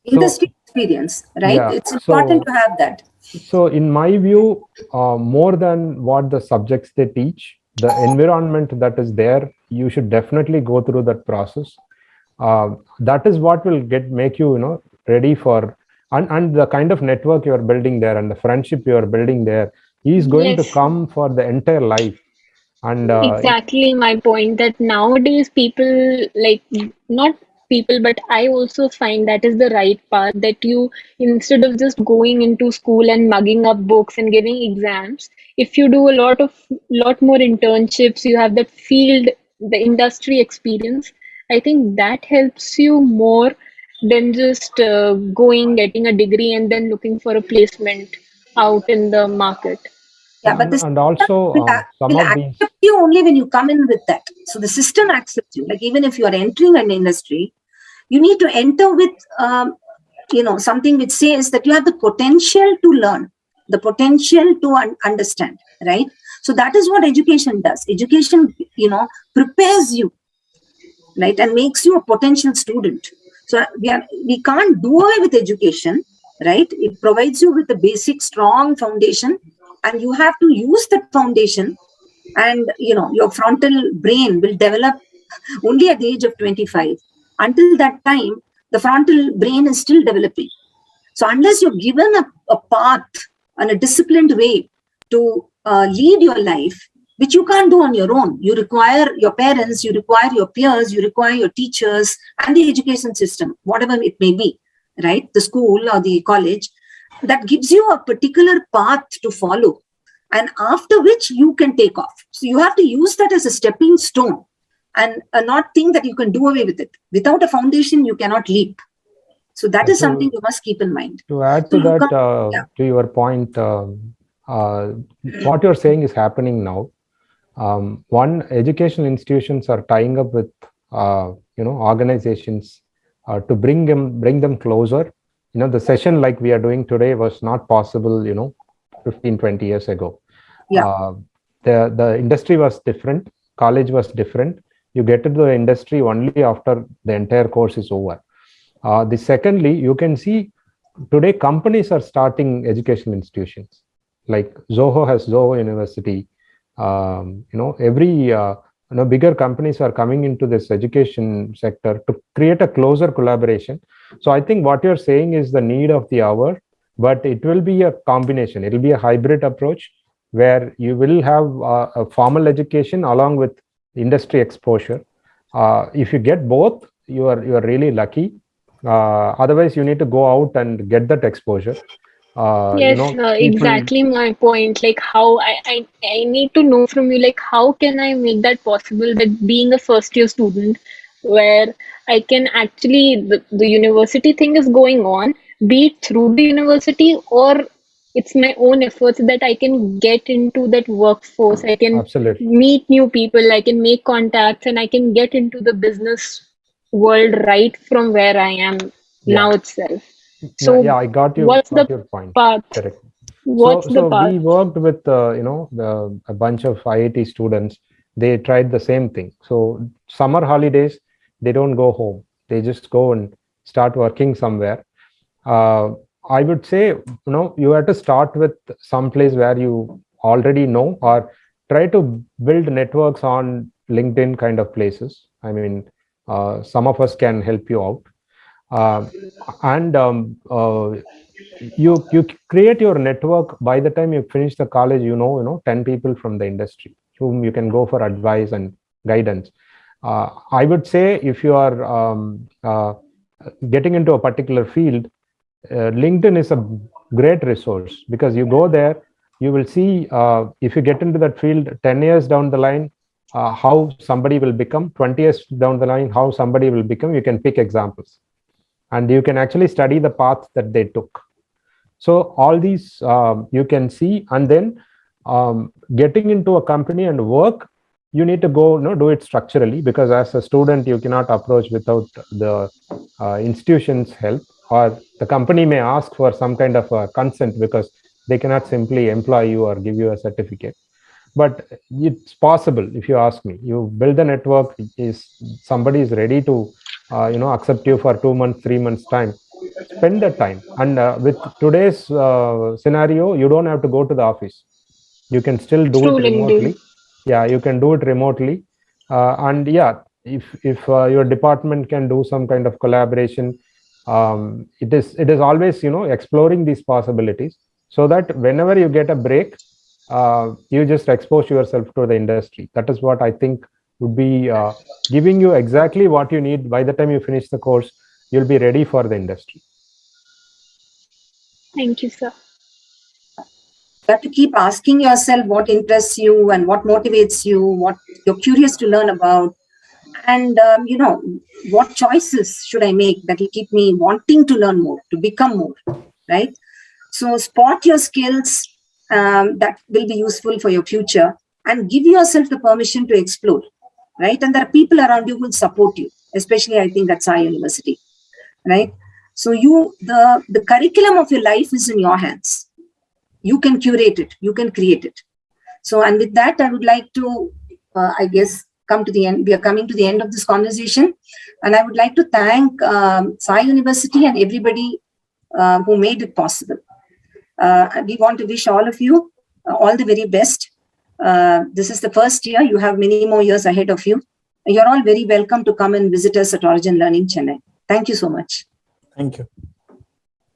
Industry experience, right? Yeah, It's important to have that. So in my view, more than what the subjects they teach, the environment that is there, you should definitely go through that process. That is what will make you ready for, and the kind of network you are building there and the friendship you are building there is going to Yes. come for the entire life. And exactly my point, that nowadays people, like, not people, but I also find that is the right path, that you, instead of just going into school and mugging up books and giving exams, if you do a lot more internships, you have that field, the industry experience, I think that helps you more than just getting a degree and then looking for a placement out in the market. Yeah, but the and also some will of these accept you only when you come in with that. So the system accepts you. Like even if you are entering an industry, you need to enter with something which says that you have the potential to learn, the potential to understand, right? So that is what education does. Education, prepares you, right, and makes you a potential student. So we can't do away with education, right? It provides you with a basic, strong foundation, and you have to use that foundation. And your frontal brain will develop only at the age of 25. Until that time, the frontal brain is still developing. So unless you're given a path and a disciplined way to lead your life, which you can't do on your own, you require your parents, you require your peers, you require your teachers and the education system, whatever it may be, right? The school or the college, that gives you a particular path to follow, and after which you can take off. So you have to use that as a stepping stone and not think that you can do away with it. Without a foundation, you cannot leap. So that is something you must keep in mind. To add to that, to your point, what you're saying is happening now. One, educational institutions are tying up with organizations to bring them closer. The session like we are doing today was not possible 15-20 years ago. The industry was different, college was different. You get to the industry only after the entire course is over. The secondly, you can see today companies are starting educational institutions. Like Zoho has Zoho University. Every bigger companies are coming into this education sector to create a closer collaboration. So I think what you're saying is the need of the hour, but it will be a combination. It will be a hybrid approach where you will have a formal education along with industry exposure. If you get both, you are really lucky. Otherwise, you need to go out and get that exposure. Yes, People, exactly my point. Like how I need to know from you, like how can I make that possible? That being a first year student, where I can actually the university thing is going on, be it through the university or it's my own efforts that I can get into that workforce. I can absolutely. meet new people, I can make contacts, and I can get into the business world right from where I am Yeah. now itself. Yeah, So I got what's the your point. path? Correct. What's the So path? we worked with a bunch of IIT students. They tried the same thing. So summer holidays, they don't go home. They just go and start working somewhere. I would say you have to start with some place where you already know, or try to build networks on LinkedIn kind of places. I mean, some of us can help you out. And you create your network. By the time you finish the college, 10 people from the industry whom you can go for advice and guidance. I would say if you are getting into a particular field, LinkedIn is a great resource, because you go there, you will see if you get into that field 10 years down the line, how somebody will become, 20 years down the line, how somebody will become. You can pick examples and you can actually study the path that they took. So all these you can see, and then getting into a company and work, you need to go do it structurally, because as a student you cannot approach without the institution's help, or the company may ask for some kind of consent, because they cannot simply employ you or give you a certificate. But it's possible. If you ask me, you build a network, is somebody is ready to accept you for 2 months, 3 months time, spend that time. And with today's scenario, you don't have to go to the office. You can still do it Through LinkedIn. remotely. Yeah, you can do it remotely. And yeah, if your department can do some kind of collaboration, it is always exploring these possibilities, so that whenever you get a break, you just expose yourself to the industry. That is what I think would be giving you exactly what you need. By the time you finish the course, you'll be ready for the industry. Thank you, sir. You have to keep asking yourself what interests you and what motivates you, what you're curious to learn about, and what choices should I make that will keep me wanting to learn more, to become more, right? So spot your skills that will be useful for your future, and give yourself the permission to explore, right? And there are people around you who will support you, especially I think at Sai University, right? So the curriculum of your life is in your hands. You can curate it, you can create it. So, and with that, I would like to, I guess, come to the end. We are coming to the end of this conversation. And I would like to thank Sai University and everybody who made it possible. We want to wish all of you all the very best. This is the first year. You have many more years ahead of you. You're all very welcome to come and visit us at Origin Learning Chennai. Thank you so much. Thank you.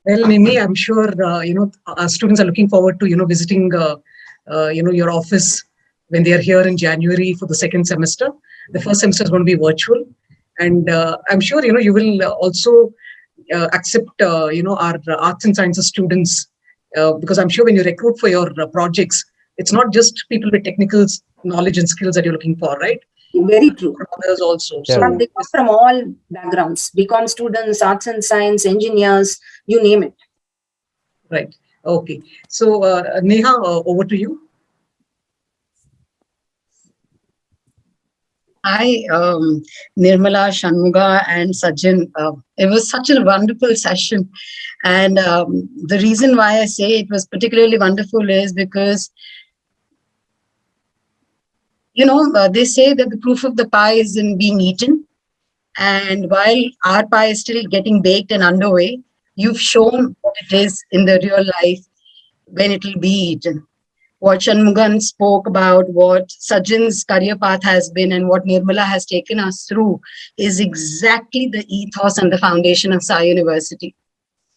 Well, Nini, I'm sure our students are looking forward to visiting your office when they are here in January for the second semester. The first semester is going to be virtual, and I'm sure you will also accept our arts and sciences students, because I'm sure when you recruit for your projects, it's not just people with technical knowledge and skills that you're looking for, right? Very true. Others also. Yeah. So They come from all backgrounds, BCom students, arts and science, engineers, you name it. right. Okay. So Neha, over to you. Hi, Nirmala, Shanmuga, and Sajjan. It was such a wonderful session. And the reason why I say it was particularly wonderful is because, they say that the proof of the pie is in being eaten. And while our pie is still getting baked and underway, you've shown what it is in the real life when it will be eaten. What Shanmugan spoke about, what Sajjan's career path has been, and what Nirmala has taken us through is exactly the ethos and the foundation of Sai University.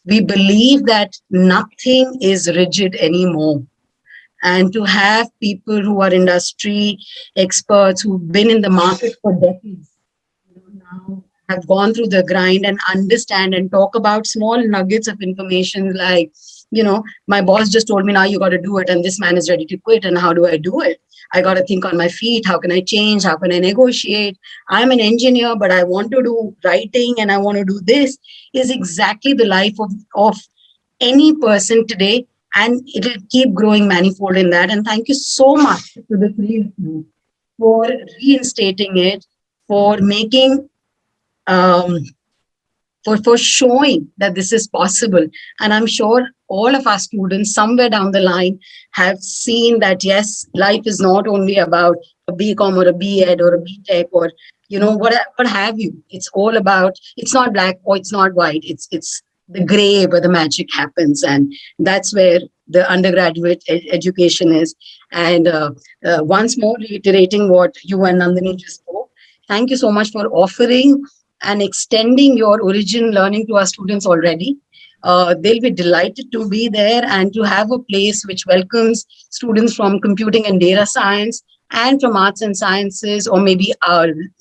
We believe that nothing is rigid anymore. And to have people who are industry experts who've been in the market for decades, now have gone through the grind and understand and talk about small nuggets of information like, my boss just told me now you got to do it, and this man is ready to quit, and how do I do it? I got to think on my feet. How can I change? How can I negotiate? I'm an engineer, but I want to do writing and I want to do this, is exactly the life of any person today. And it'll keep growing manifold in that. And thank you so much to the three of you for reinstating it, for making, for showing that this is possible. And I'm sure all of our students somewhere down the line have seen that, yes, life is not only about a BCom or a B.Ed or a B.Tech or, what have you. It's all about, it's not black or it's not white. It's the gray where the magic happens. And that's where the undergraduate education is. And once more, reiterating what you and Nandini just spoke, thank you so much for offering and extending your origin learning to our students already. They'll be delighted to be there and to have a place which welcomes students from computing and data science and from arts and sciences, or maybe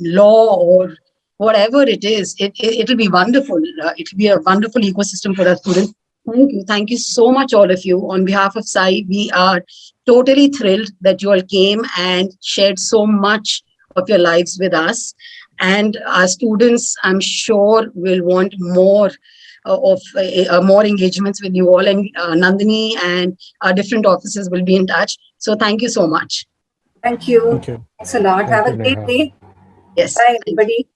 law or whatever it is. It'll be wonderful. It'll be a wonderful ecosystem for our students. Thank you. Thank you so much, all of you. On behalf of Sai, we are totally thrilled that you all came and shared so much of your lives with us. And our students, I'm sure, will want more more engagements with you all. And Nandini and our different offices will be in touch. So thank you so much. Thank you. Thank you. Thanks a lot. Have a great day. Yes. Bye, everybody.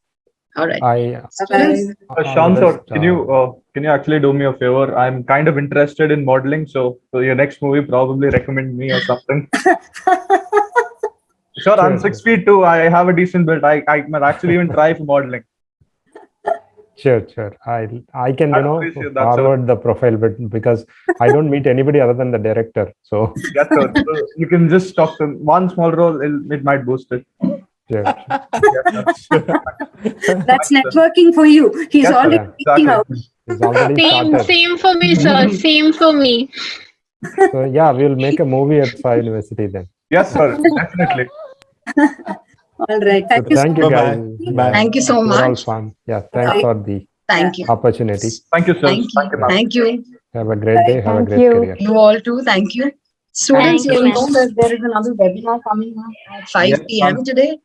All right. Bye-bye. Sean, sir, can you actually do me a favor? I'm kind of interested in modeling, so for your next movie, probably recommend me or something. Sure, I'm 6'2". I have a decent build. I might actually even try for modeling. Sure. I can, appreciate that, forward the profile, but because I don't meet anybody other than the director. So yes, sir. So you can just talk to one small role, it might boost it. sure. That's networking for you. He's Yes, already exactly. reaching out. It's already started. Same for me, sir. Same for me. So yeah, we'll make a movie at Sai University then. Yes, sir. Definitely. All right. Thank you. Thank you, guys. Bye. Thank you so You're all much. fun. Yeah, thanks for the Thank you. opportunity. Thank you, sir. Thank you. ma'am. Thank you. Have a great day. Have a Thank great you. career. You all too. Thank you. Students, Thank you you, know that there is another webinar coming up at 5 Yes, p.m. ma'am. today.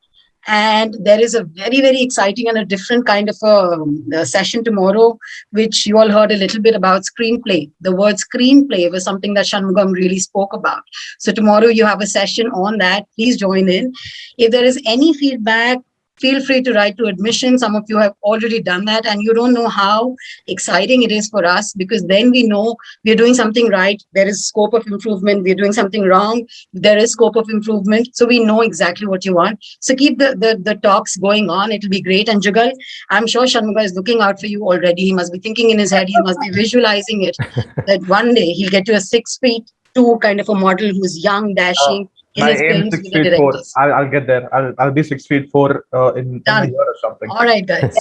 And there is a very, very exciting and a different kind of a session tomorrow, which you all heard a little bit about screenplay. The word screenplay was something that Shanmugam really spoke about. So tomorrow you have a session on that. Please join in. If there is any feedback, feel free to write to admission. Some of you have already done that, and you don't know how exciting it is for us, because then we know we're doing something right. There is scope of improvement. We're doing something wrong. There is scope of improvement. So we know exactly what you want. So keep the talks going on. It'll be great. And Jugal, I'm sure Shanmuga is looking out for you already. He must be thinking in his head, he must be visualizing it, that one day he'll get to a 6'2" kind of a model who's young, dashing. My aim 6'4". I'll get there. I'll be 6'4" in a year or something. All right, guys.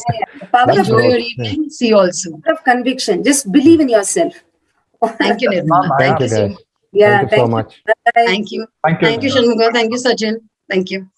Power of Enjoy your evening. See you all soon. conviction. Just believe in yourself. Thank you, Nirmala. Thank you, so guys. much. Yeah. Thank you so much. Bye. Thank you. Thank you. Thank you, Shanmuga. Thank you, Sajjan. Thank you.